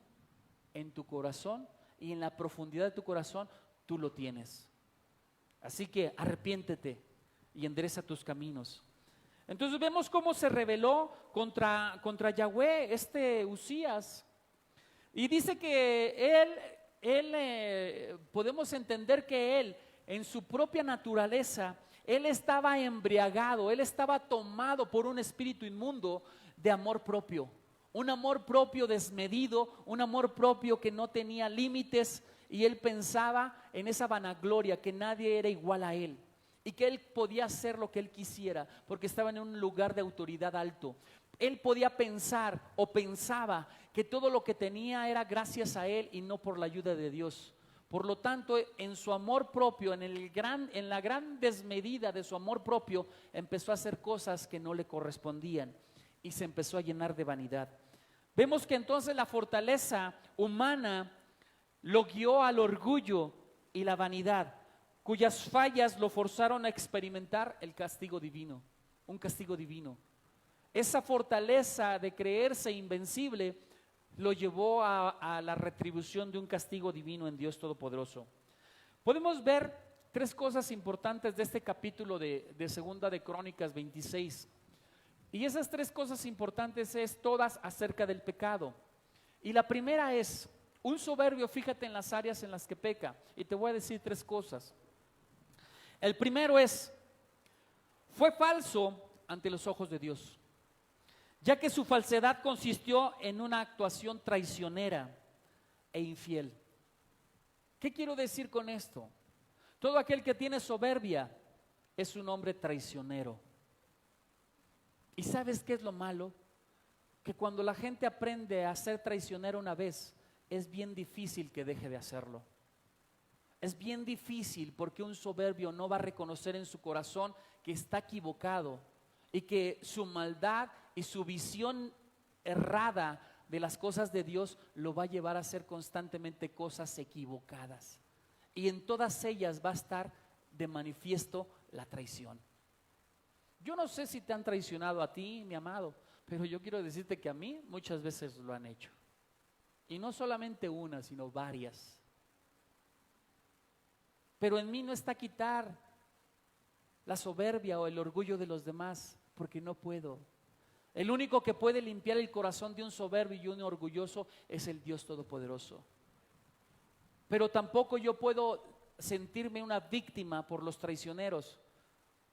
S1: en tu corazón y en la profundidad de tu corazón tú lo tienes. Así que arrepiéntete y endereza tus caminos. Entonces vemos cómo se rebeló contra Yahweh Usías. Y dice que podemos entender que él, en su propia naturaleza, él estaba embriagado, él estaba tomado por un espíritu inmundo de amor propio. Un amor propio desmedido, un amor propio que no tenía límites, y él pensaba en esa vanagloria que nadie era igual a él y que él podía hacer lo que él quisiera porque estaba en un lugar de autoridad alto. Él podía pensar o pensaba que todo lo que tenía era gracias a él y no por la ayuda de Dios. Por lo tanto, en su amor propio, en la gran desmedida de su amor propio, empezó a hacer cosas que no le correspondían y se empezó a llenar de vanidad. Vemos que entonces la fortaleza humana lo guió al orgullo y la vanidad, cuyas fallas lo forzaron a experimentar el castigo divino, un castigo divino. Esa fortaleza de creerse invencible lo llevó a la retribución de un castigo divino en Dios Todopoderoso. Podemos ver tres cosas importantes de este capítulo de Segunda de Crónicas 26. Y esas tres cosas importantes es todas acerca del pecado. Y la primera es, un soberbio, fíjate en las áreas en las que peca. Y te voy a decir tres cosas. El primero es, fue falso ante los ojos de Dios, ya que su falsedad consistió en una actuación traicionera e infiel. ¿Qué quiero decir con esto? Todo aquel que tiene soberbia es un hombre traicionero. ¿Y sabes qué es lo malo? que cuando la gente aprende a ser traicionero una vez, es bien difícil que deje de hacerlo. Es bien difícil porque un soberbio no va a reconocer en su corazón que está equivocado y que su maldad y su visión errada de las cosas de Dios lo va a llevar a hacer constantemente cosas equivocadas. Y en todas ellas va a estar de manifiesto la traición. Yo no sé si te han traicionado a ti, mi amado, pero yo quiero decirte que a mí muchas veces lo han hecho. Y no solamente una, sino varias. Pero en mí no está quitar la soberbia o el orgullo de los demás, porque no puedo. El único que puede limpiar el corazón de un soberbio y un orgulloso es el Dios Todopoderoso. Pero tampoco yo puedo sentirme una víctima por los traicioneros,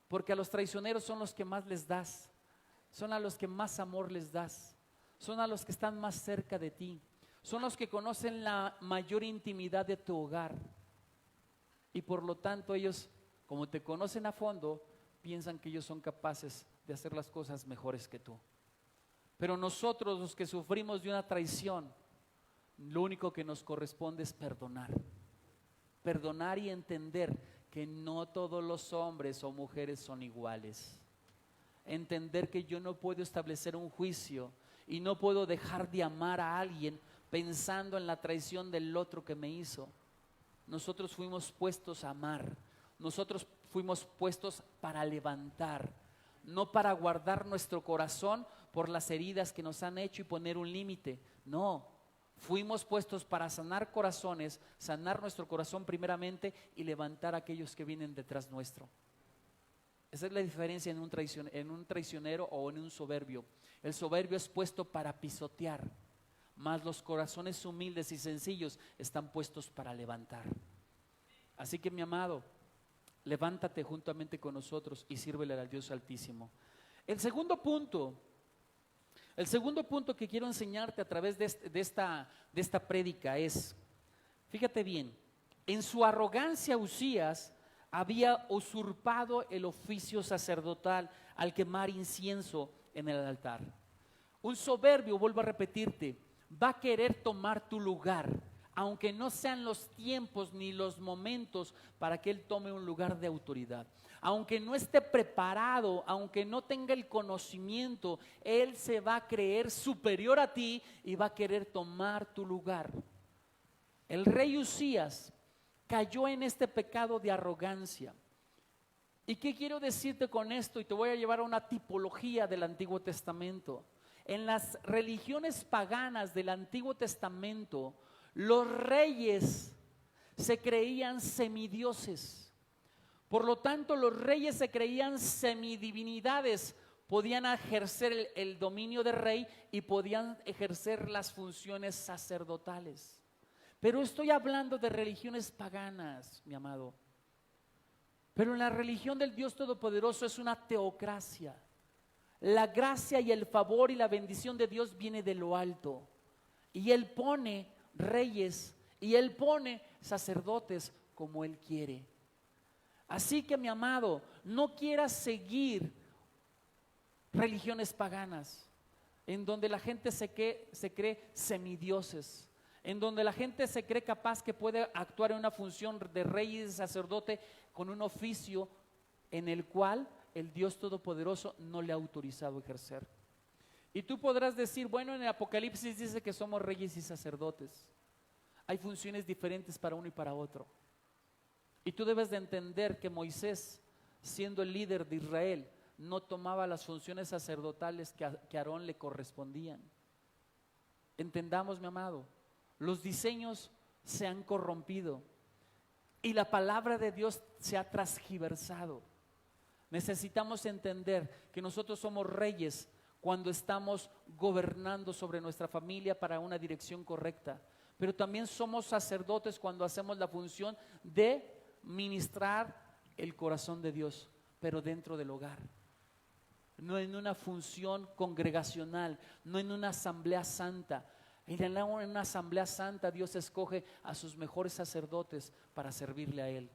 S1: porque a los traicioneros son los que más les das, son a los que más amor les das, son a los que están más cerca de ti, son los que conocen la mayor intimidad de tu hogar. Y por lo tanto ellos, como te conocen a fondo, piensan que ellos son capaces de hacer las cosas mejores que tú. Pero nosotros, los que sufrimos de una traición, lo único que nos corresponde es perdonar. Perdonar y entender que no todos los hombres o mujeres son iguales. Entender que yo no puedo establecer un juicio y no puedo dejar de amar a alguien pensando en la traición del otro que me hizo. Nosotros fuimos puestos a amar, nosotros fuimos puestos para levantar, no para guardar nuestro corazón por las heridas que nos han hecho y poner un límite. No, fuimos puestos para sanar corazones, sanar nuestro corazón primeramente y levantar a aquellos que vienen detrás nuestro. Esa es la diferencia en un traicionero o en un soberbio. El soberbio es puesto para pisotear, mas los corazones humildes y sencillos están puestos para levantar. Así que, mi amado, levántate juntamente con nosotros y sírvele al Dios Altísimo. El segundo punto que quiero enseñarte a través de esta prédica es, fíjate bien, en su arrogancia Uzías había usurpado el oficio sacerdotal al quemar incienso en el altar. Un soberbio, vuelvo a repetirte, va a querer tomar tu lugar, aunque no sean los tiempos ni los momentos para que él tome un lugar de autoridad. Aunque no esté preparado, aunque no tenga el conocimiento, él se va a creer superior a ti y va a querer tomar tu lugar. El rey Uzías cayó en este pecado de arrogancia. ¿Y qué quiero decirte con esto? Y te voy a llevar a una tipología del Antiguo Testamento. En las religiones paganas del Antiguo Testamento, los reyes se creían semidioses. Por lo tanto, los reyes se creían semidivinidades, podían ejercer el dominio de rey y podían ejercer las funciones sacerdotales. Pero estoy hablando de religiones paganas, mi amado. Pero en la religión del Dios Todopoderoso es una teocracia. La gracia y el favor y la bendición de Dios viene de lo alto. Y Él pone reyes y Él pone sacerdotes como Él quiere. Así que, mi amado, no quieras seguir religiones paganas en donde la gente se cree semidioses, en donde la gente se cree capaz que puede actuar en una función de rey y de sacerdote con un oficio en el cual el Dios Todopoderoso no le ha autorizado ejercer. Y tú podrás decir, bueno, en el Apocalipsis dice que somos reyes y sacerdotes. Hay funciones diferentes para uno y para otro. Y tú debes de entender que Moisés, siendo el líder de Israel, no tomaba las funciones sacerdotales que a Aarón le correspondían. Entendamos, mi amado, los diseños se han corrompido y la palabra de Dios se ha transgiversado. Necesitamos entender que nosotros somos reyes cuando estamos gobernando sobre nuestra familia para una dirección correcta, pero también somos sacerdotes cuando hacemos la función de ministrar el corazón de Dios, pero dentro del hogar, no en una función congregacional, no en una asamblea santa. En una asamblea santa Dios escoge a sus mejores sacerdotes para servirle a Él,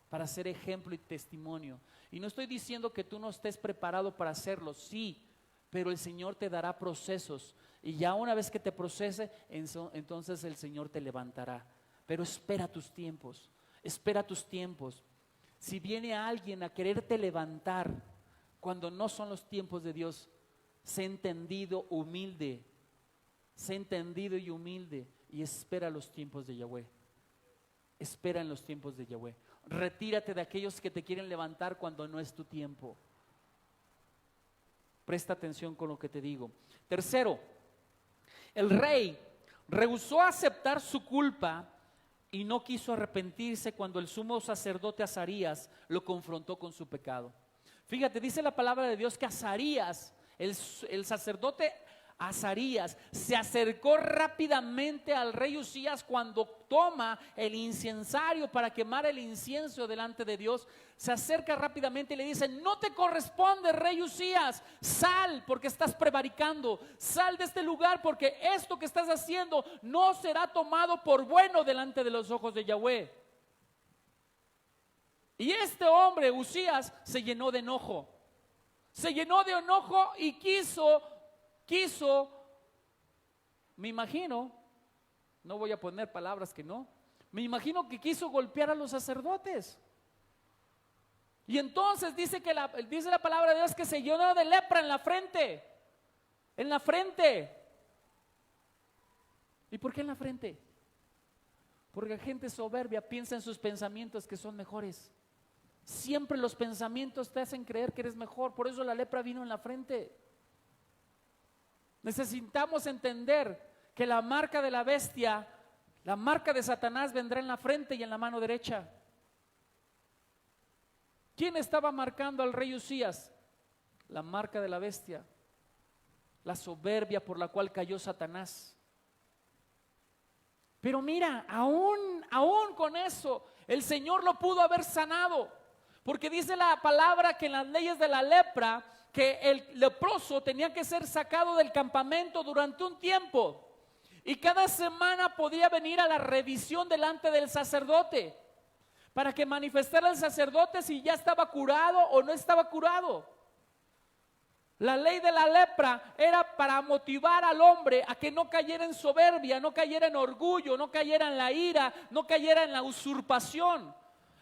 S1: para ser ejemplo y testimonio. Y no estoy diciendo que tú no estés preparado para hacerlo, sí, pero el Señor te dará procesos, y ya una vez que te procese, entonces el Señor te levantará. Pero espera tus tiempos, espera tus tiempos. Si viene alguien a quererte levantar cuando no son los tiempos de Dios, sé entendido, humilde, sé entendido y humilde, y espera los tiempos de Yahweh. Espera en los tiempos de Yahweh. Retírate de aquellos que te quieren levantar cuando no es tu tiempo. Presta atención con lo que te digo. Tercero, el rey rehusó aceptar su culpa y no quiso arrepentirse cuando el sumo sacerdote Azarías lo confrontó con su pecado. Fíjate, dice la palabra de Dios que Azarías, el sacerdote Azarías, se acercó rápidamente al rey Usías cuando toma el incensario para quemar el incienso delante de Dios. Se acerca rápidamente y le dice: no te corresponde, rey Usías, sal porque estás prevaricando, sal de este lugar porque esto que estás haciendo no será tomado por bueno delante de los ojos de Yahweh. Y este hombre, Usías, se llenó de enojo. Se llenó de enojo y quiso, me imagino, no voy a poner palabras que no, me imagino que quiso golpear a los sacerdotes. Y entonces dice la palabra de Dios que se llenó de lepra en la frente. En la frente. ¿Y por qué en la frente? Porque la gente soberbia piensa en sus pensamientos que son mejores. Siempre los pensamientos te hacen creer que eres mejor. Por eso la lepra vino en la frente. Necesitamos entender que la marca de la bestia, la marca de Satanás, vendrá en la frente y en la mano derecha. ¿Quién estaba marcando al rey Usías? La marca de la bestia, la soberbia por la cual cayó Satanás. Pero mira, aún con eso, el Señor lo pudo haber sanado, porque dice la palabra que en las leyes de la lepra, que el leproso tenía que ser sacado del campamento durante un tiempo, y cada semana podía venir a la revisión delante del sacerdote, para que manifestara el sacerdote si ya estaba curado o no estaba curado. La ley de la lepra era para motivar al hombre a que no cayera en soberbia, no cayera en orgullo, no cayera en la ira, no cayera en la usurpación.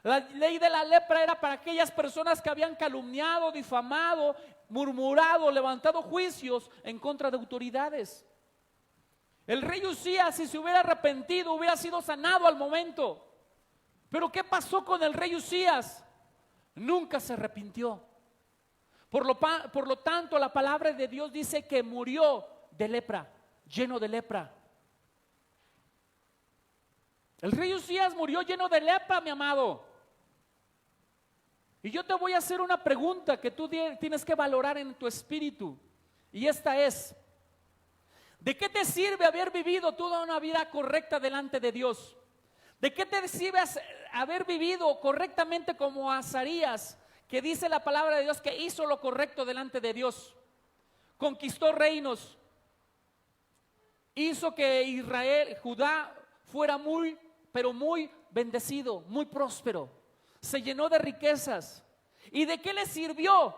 S1: La ley de la lepra era para aquellas personas que habían calumniado, difamado, murmurado, levantado juicios en contra de autoridades. El rey Usías, si se hubiera arrepentido, hubiera sido sanado al momento. Pero ¿qué pasó con el rey Usías? Nunca se arrepintió. Por lo tanto, la palabra de Dios dice que murió de lepra, lleno de lepra. El rey Usías murió lleno de lepra, mi amado. Y yo te voy a hacer una pregunta que tú tienes que valorar en tu espíritu. Y esta es: ¿de qué te sirve haber vivido toda una vida correcta delante de Dios? ¿De qué te sirve haber vivido correctamente como Azarías, que dice la palabra de Dios que hizo lo correcto delante de Dios? Conquistó reinos, hizo que Judá fuera muy, pero muy bendecido, muy próspero, se llenó de riquezas. ¿Y de qué le sirvió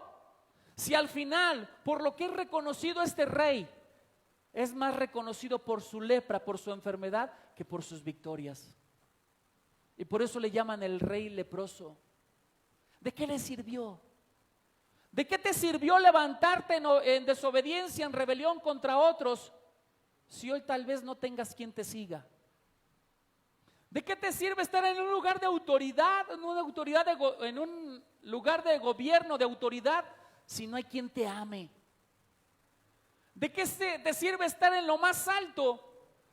S1: si al final, por lo que es reconocido este rey, es más reconocido por su lepra, por su enfermedad, que por sus victorias? Y por eso le llaman el rey leproso. ¿De qué le sirvió? ¿De qué te sirvió levantarte en desobediencia, en rebelión contra otros, si hoy tal vez no tengas quien te siga? ¿De qué te sirve estar en un lugar de autoridad, en un lugar de gobierno, de autoridad, si no hay quien te ame? ¿De qué te sirve estar en lo más alto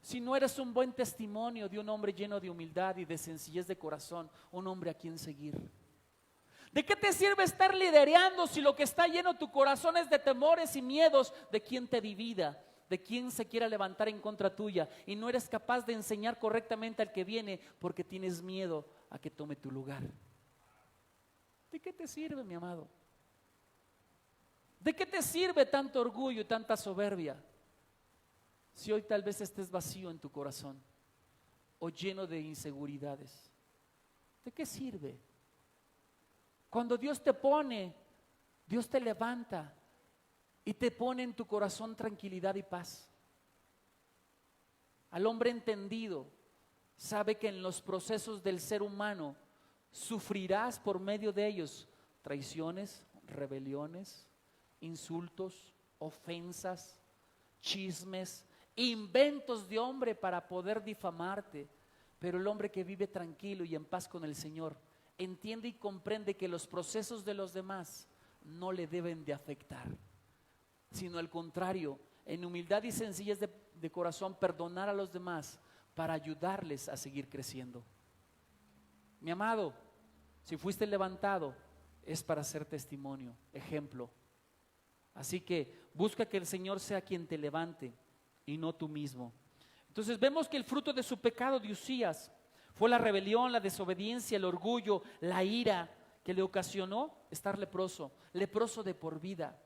S1: si no eres un buen testimonio de un hombre lleno de humildad y de sencillez de corazón, un hombre a quien seguir? ¿De qué te sirve estar liderando si lo que está lleno tu corazón es de temores y miedos de quien te divida, de quien se quiera levantar en contra tuya, y no eres capaz de enseñar correctamente al que viene porque tienes miedo a que tome tu lugar? ¿De qué te sirve, mi amado? ¿De qué te sirve tanto orgullo y tanta soberbia si hoy tal vez estés vacío en tu corazón o lleno de inseguridades? ¿De qué sirve? Cuando Dios te pone, Dios te levanta, y te pone en tu corazón tranquilidad y paz. Al hombre entendido sabe que en los procesos del ser humano sufrirás por medio de ellos traiciones, rebeliones, insultos, ofensas, chismes, inventos de hombre para poder difamarte. Pero el hombre que vive tranquilo y en paz con el Señor entiende y comprende que los procesos de los demás no le deben de afectar, sino al contrario, en humildad y sencillez de corazón, perdonar a los demás para ayudarles a seguir creciendo. Mi amado, si fuiste levantado, es para ser testimonio, ejemplo. Así que busca que el Señor sea quien te levante y no tú mismo. Entonces vemos que el fruto de su pecado de Uzías fue la rebelión, la desobediencia, el orgullo, la ira que le ocasionó estar leproso, leproso de por vida.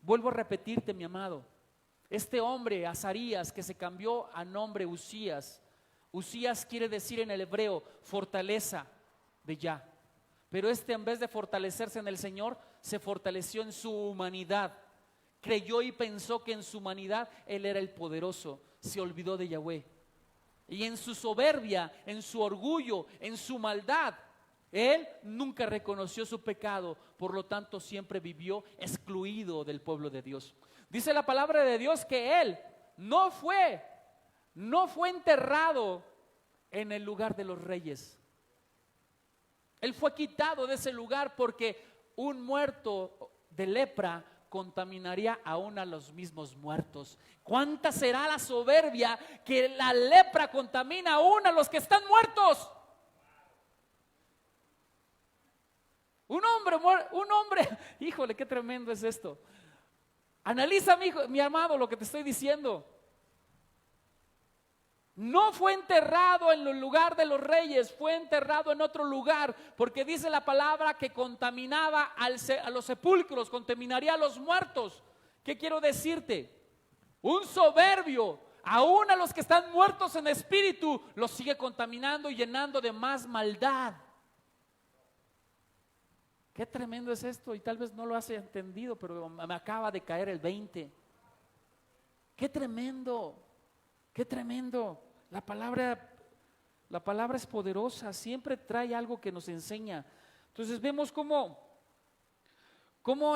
S1: Vuelvo a repetirte, mi amado, este hombre, Azarías, que se cambió a nombre Uzías. Uzías quiere decir en el hebreo fortaleza de Yah. Pero en vez de fortalecerse en el Señor, se fortaleció en su humanidad. Creyó y pensó que en su humanidad Él era el poderoso. Se olvidó de Yahweh. Y en su soberbia, en su orgullo, en su maldad, Él nunca reconoció su pecado. Por lo tanto, siempre vivió excluido del pueblo de Dios. Dice la palabra de Dios que Él no fue enterrado en el lugar de los reyes. Él fue quitado de ese lugar porque un muerto de lepra contaminaría aún a los mismos muertos. ¿Cuánta será la soberbia que la lepra contamina aún a los que están muertos? Un hombre, híjole, qué tremendo es esto. Analiza, mi amado, lo que te estoy diciendo. No fue enterrado en el lugar de los reyes, fue enterrado en otro lugar, porque dice la palabra que contaminaba a los sepulcros, contaminaría a los muertos. ¿Qué quiero decirte? Un soberbio, aún a los que están muertos en espíritu, los sigue contaminando y llenando de más maldad. Qué tremendo es esto, y tal vez no lo has entendido, pero me acaba de caer el 20. Qué tremendo, qué tremendo. La palabra es poderosa, siempre trae algo que nos enseña. Entonces vemos cómo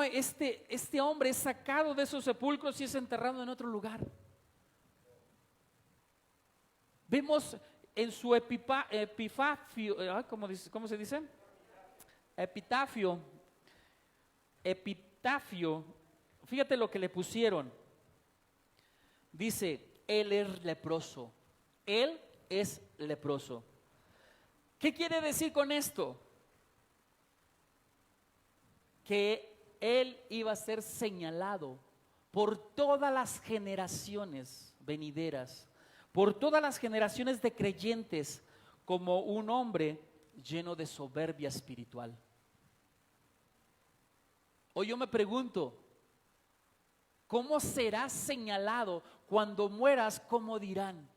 S1: este hombre es sacado de esos sepulcros y es enterrado en otro lugar. Vemos en su epitafio, ¿cómo se dice? Epitafio, fíjate lo que le pusieron. Dice, él es leproso. Él es leproso. ¿Qué quiere decir con esto? Que él iba a ser señalado por todas las generaciones venideras, por todas las generaciones de creyentes, como un hombre lleno de soberbia espiritual. Hoy yo me pregunto, ¿cómo serás señalado cuando mueras? ¿Cómo dirán?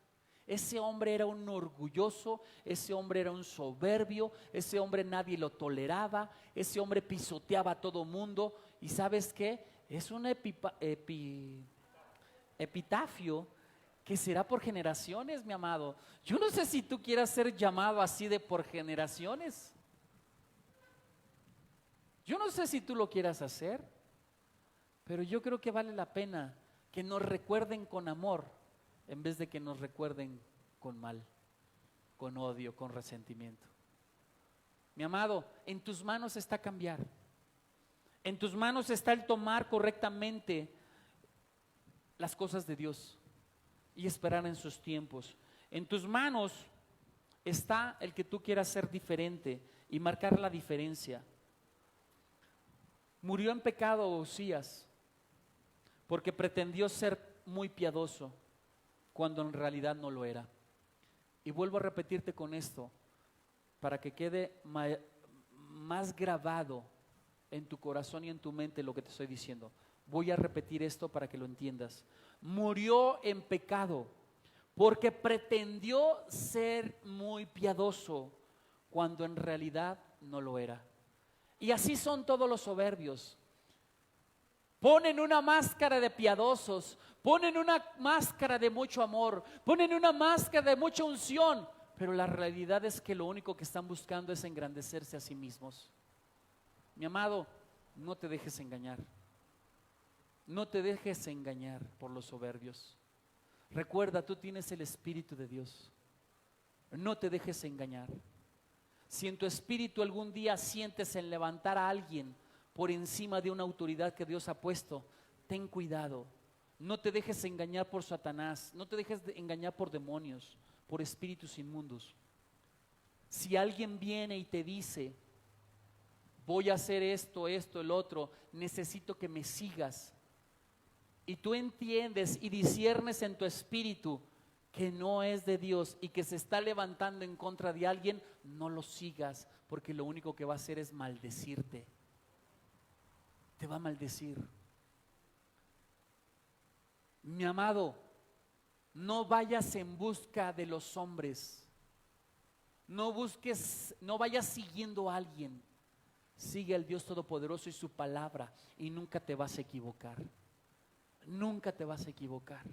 S1: Ese hombre era un orgulloso, ese hombre era un soberbio, ese hombre nadie lo toleraba, ese hombre pisoteaba a todo mundo. ¿Y sabes qué? Es un epitafio que será por generaciones, mi amado. Yo no sé si tú quieras ser llamado así de por generaciones. Yo no sé si tú lo quieras hacer, pero yo creo que vale la pena que nos recuerden con amor en vez de que nos recuerden con mal, con odio, con resentimiento. Mi amado, en tus manos está cambiar. En tus manos está el tomar correctamente las cosas de Dios y esperar en sus tiempos. En tus manos está el que tú quieras ser diferente y marcar la diferencia. Murió en pecado Uzías porque pretendió ser muy piadoso cuando en realidad no lo era. Y vuelvo a repetirte con esto para que quede más grabado en tu corazón y en tu mente lo que te estoy diciendo. Voy a repetir esto para que lo entiendas. Murió en pecado porque pretendió ser muy piadoso cuando en realidad no lo era. Y así son todos los soberbios. ponen una máscara de piadosos, ponen una máscara de mucho amor, ponen una máscara de mucha unción, pero la realidad es que lo único que están buscando es engrandecerse a sí mismos. Mi amado, no te dejes engañar. No te dejes engañar por los soberbios. Recuerda, tú tienes el Espíritu de Dios. No te dejes engañar. Si en tu espíritu algún día sientes en levantar a alguien por encima de una autoridad que Dios ha puesto, ten cuidado. No te dejes engañar por Satanás, no te dejes engañar por demonios, por espíritus inmundos. Si alguien viene y te dice, voy a hacer esto, el otro, necesito que me sigas, y tú entiendes y disciernes en tu espíritu que no es de Dios y que se está levantando en contra de alguien, no lo sigas, porque lo único que va a hacer es maldecirte. Te va a maldecir. Mi amado, no vayas en busca de los hombres. No vayas siguiendo a alguien. Sigue al Dios Todopoderoso y su palabra y nunca te vas a equivocar. Nunca te vas a equivocar.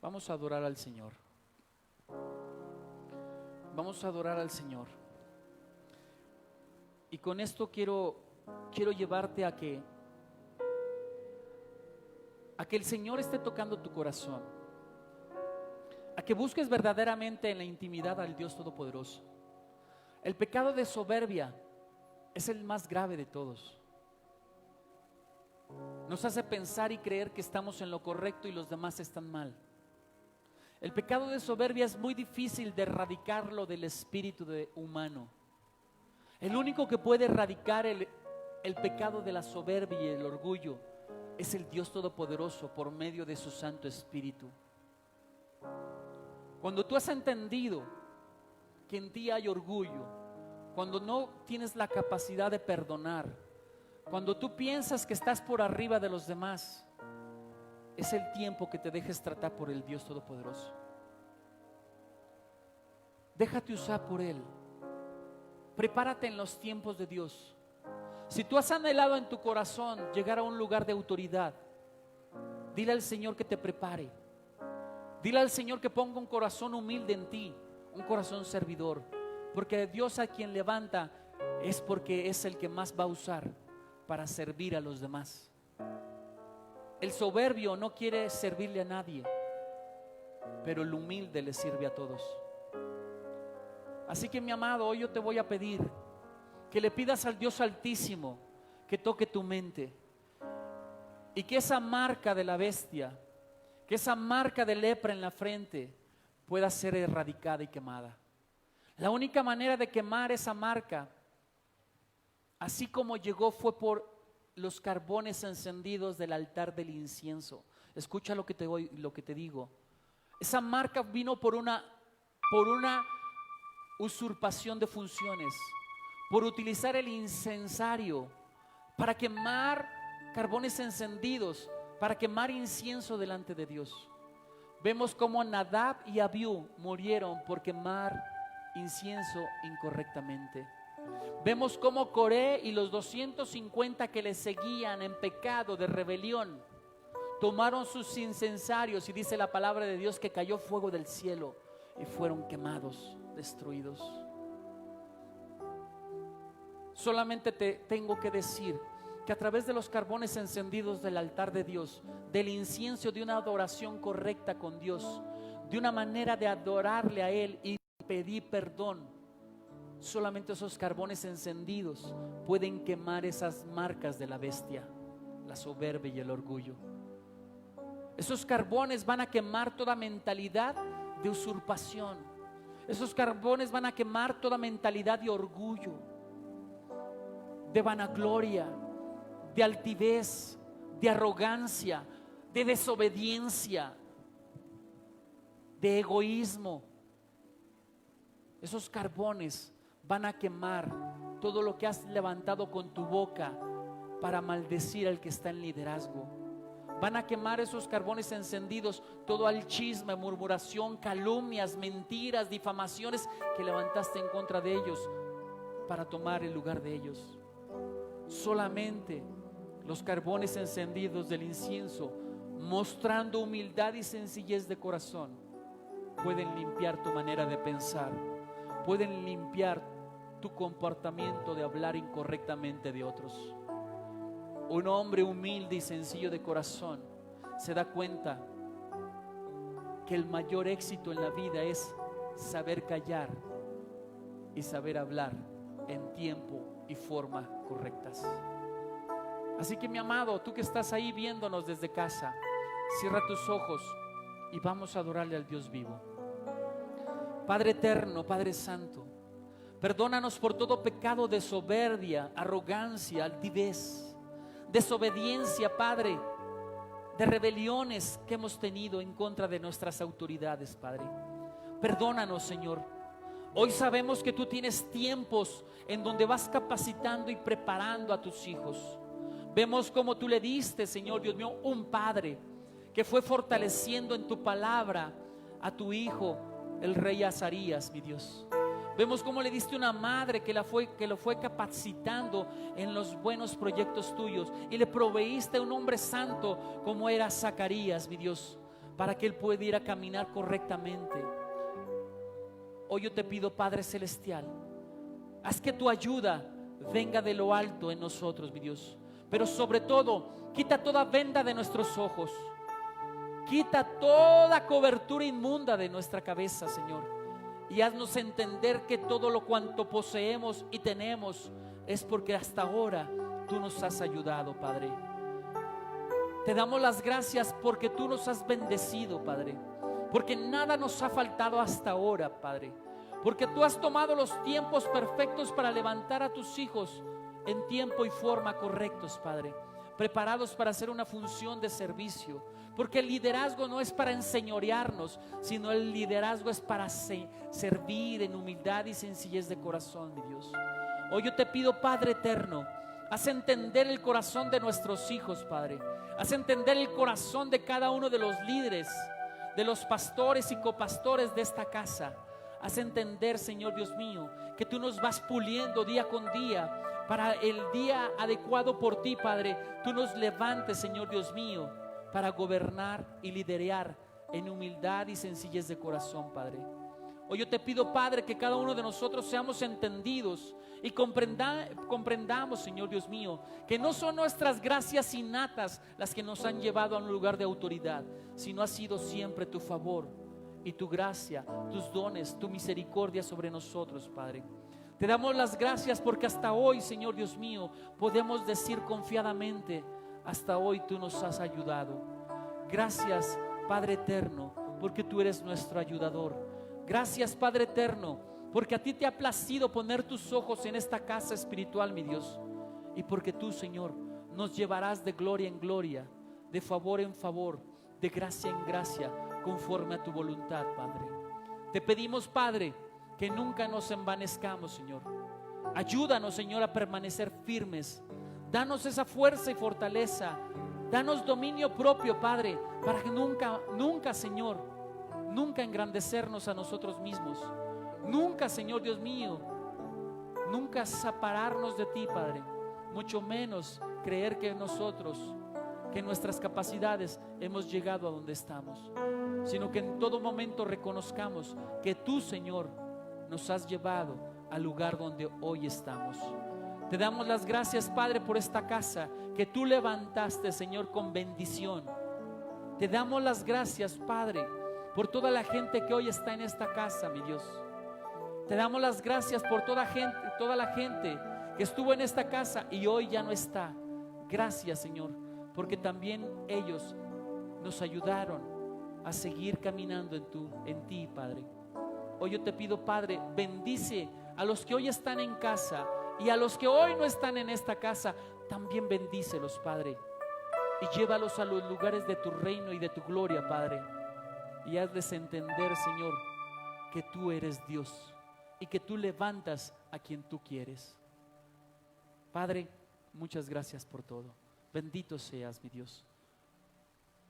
S1: Vamos a adorar al Señor. Vamos a adorar al Señor. Y con esto quiero llevarte a que el Señor esté tocando tu corazón, a que busques verdaderamente en la intimidad al Dios Todopoderoso. El pecado de soberbia es el más grave de todos. Nos hace pensar y creer que estamos en lo correcto y los demás están mal. El pecado de soberbia es muy difícil de erradicarlo del espíritu humano. El único que puede erradicar el pecado de la soberbia y el orgullo es el Dios Todopoderoso por medio de su Santo Espíritu. Cuando tú has entendido que en ti hay orgullo, cuando no tienes la capacidad de perdonar, cuando tú piensas que estás por arriba de los demás, es el tiempo que te dejes tratar por el Dios Todopoderoso. Déjate usar por Él. Prepárate en los tiempos de Dios. Si tú has anhelado en tu corazón llegar a un lugar de autoridad, dile al Señor que te prepare. Dile al Señor que ponga un corazón humilde en ti, un corazón servidor, porque Dios a quien levanta es porque es el que más va a usar para servir a los demás. El soberbio no quiere servirle a nadie, pero el humilde le sirve a todos. Así que, mi amado, hoy yo te voy a pedir que le pidas al Dios Altísimo que toque tu mente y que esa marca de la bestia, que esa marca de lepra en la frente pueda ser erradicada y quemada. La única manera de quemar esa marca, así como llegó, fue por los carbones encendidos del altar del incienso. Escucha lo que te digo. Esa marca vino por una usurpación de funciones, por utilizar el incensario para quemar carbones encendidos, para quemar incienso delante de Dios. Vemos cómo Nadab y Abiú murieron por quemar incienso incorrectamente. Vemos cómo Coré y los 250 que le seguían en pecado de rebelión tomaron sus incensarios, y dice la palabra de Dios que cayó fuego del cielo y fueron quemados, destruidos. Solamente te tengo que decir que a través de los carbones encendidos del altar de Dios, del incienso, de una adoración correcta con Dios, de una manera de adorarle a Él y pedir perdón, solamente esos carbones encendidos pueden quemar esas marcas de la bestia, la soberbia y el orgullo. Esos carbones van a quemar toda mentalidad de usurpación. Esos carbones van a quemar toda mentalidad de orgullo, de vanagloria, de altivez, de arrogancia, de desobediencia, de egoísmo. Esos carbones van a quemar todo lo que has levantado con tu boca para maldecir al que está en liderazgo. Van a quemar esos carbones encendidos todo el chisme, murmuración, calumnias, mentiras, difamaciones que levantaste en contra de ellos para tomar el lugar de ellos. Solamente los carbones encendidos del incienso, mostrando humildad y sencillez de corazón, pueden limpiar tu manera de pensar, pueden limpiar tu comportamiento de hablar incorrectamente de otros. Un hombre humilde y sencillo de corazón se da cuenta que el mayor éxito en la vida es saber callar y saber hablar en tiempo y forma correctas. Así que, mi amado, tú que estás ahí viéndonos desde casa, cierra tus ojos y vamos a adorarle al Dios vivo. Padre eterno, Padre santo, perdónanos por todo pecado de soberbia, arrogancia, altivez, desobediencia, Padre, de rebeliones que hemos tenido en contra de nuestras autoridades, Padre. Perdónanos, Señor. Hoy sabemos que tú tienes tiempos en donde vas capacitando y preparando a tus hijos. Vemos como tú le diste, Señor Dios mío, un padre que fue fortaleciendo en tu palabra a tu hijo, el rey Azarías, mi Dios. Vemos cómo le diste una madre que lo fue capacitando en los buenos proyectos tuyos, y le proveíste un hombre santo como era Zacarías, mi Dios, para que él pudiera caminar correctamente. Hoy yo te pido, Padre celestial, haz que tu ayuda venga de lo alto en nosotros, mi Dios. Pero sobre todo, quita toda venda de nuestros ojos, quita toda cobertura inmunda de nuestra cabeza, Señor, y haznos entender que todo lo cuanto poseemos y tenemos es porque hasta ahora tú nos has ayudado, Padre. Te damos las gracias porque tú nos has bendecido, Padre, porque nada nos ha faltado hasta ahora, Padre, porque tú has tomado los tiempos perfectos para levantar a tus hijos en tiempo y forma correctos, Padre, preparados para hacer una función de servicio, porque el liderazgo no es para enseñorearnos, sino el liderazgo es para servir en humildad y sencillez de corazón, mi Dios. Hoy yo te pido, Padre eterno, haz entender el corazón de nuestros hijos, Padre, haz entender el corazón de cada uno de los líderes, de los pastores y copastores de esta casa. Haz entender, Señor Dios mío, que tú nos vas puliendo día con día para el día adecuado por ti, Padre. Tú nos levantes, Señor Dios mío, para gobernar y liderar en humildad y sencillez de corazón, Padre. Hoy yo te pido, Padre, que cada uno de nosotros seamos entendidos y comprendamos, Señor Dios mío, que no son nuestras gracias innatas las que nos han llevado a un lugar de autoridad, sino ha sido siempre tu favor y tu gracia, tus dones, tu misericordia sobre nosotros, Padre. Te damos las gracias porque hasta hoy, Señor Dios mío, podemos decir confiadamente, hasta hoy tú nos has ayudado. Gracias, Padre eterno, porque tú eres nuestro ayudador. Gracias, Padre eterno, porque a ti te ha placido poner tus ojos en esta casa espiritual, mi Dios, y porque tú, Señor, nos llevarás de gloria en gloria, de favor en favor, de gracia en gracia, conforme a tu voluntad, Padre. Te pedimos, Padre, que nunca nos envanezcamos, Señor. Ayúdanos, Señor, a permanecer firmes. Danos esa fuerza y fortaleza. Danos dominio propio, Padre, para que nunca, Señor, nunca engrandecernos a nosotros mismos. Nunca, Señor Dios mío, nunca separarnos de ti, Padre. Mucho menos creer que nosotros, que nuestras capacidades hemos llegado a donde estamos, sino que en todo momento reconozcamos que tú, Señor, nos has llevado al lugar donde hoy estamos. Te damos las gracias, Padre, por esta casa que tú levantaste, Señor, con bendición. Te damos las gracias, Padre, por toda la gente que hoy está en esta casa, mi Dios. Te damos las gracias por toda la gente que estuvo en esta casa y hoy ya no está. Gracias, Señor, porque también ellos nos ayudaron a seguir caminando en ti, Padre. Hoy yo te pido, Padre, bendice a los que hoy están en casa y a los que hoy no están en esta casa, también bendícelos, Padre, y llévalos a los lugares de tu reino y de tu gloria, Padre, y hazles entender, Señor, que tú eres Dios y que tú levantas a quien tú quieres. Padre, muchas gracias por todo. Bendito seas, mi Dios.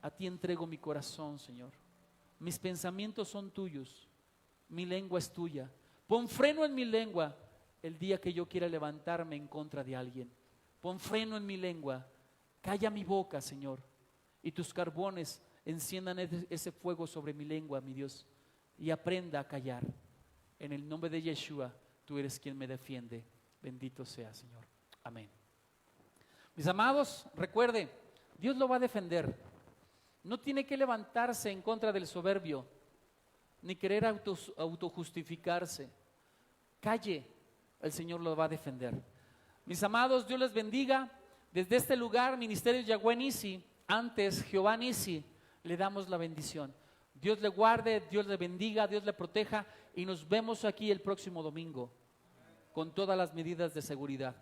S1: A ti entrego mi corazón, Señor. Mis pensamientos son tuyos. Mi lengua es tuya. Pon freno en mi lengua el día que yo quiera levantarme en contra de alguien. Pon freno en mi lengua. Calla mi boca, Señor. Y tus carbones enciendan ese fuego sobre mi lengua, mi Dios. Y aprenda a callar. En el nombre de Yeshua, tú eres quien me defiende. Bendito sea, Señor. Amén. Mis amados, recuerde, Dios lo va a defender. No tiene que levantarse en contra del soberbio, ni querer autojustificarse. Calle, el Señor lo va a defender. Mis amados, Dios les bendiga. Desde este lugar, Ministerio Yahweh Nisi, antes Jehová Nisi, le damos la bendición. Dios le guarde, Dios le bendiga, Dios le proteja y nos vemos aquí el próximo domingo con todas las medidas de seguridad.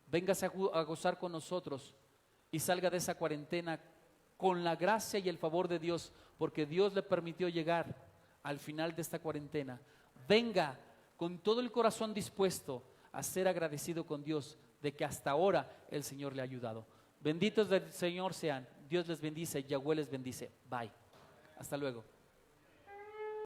S1: Véngase a gozar con nosotros y salga de esa cuarentena con la gracia y el favor de Dios, porque Dios le permitió llegar al final de esta cuarentena. Venga con todo el corazón dispuesto a ser agradecido con Dios de que hasta ahora el Señor le ha ayudado. Benditos del Señor sean. Dios les bendice, Yahweh les bendice. Bye. Hasta luego.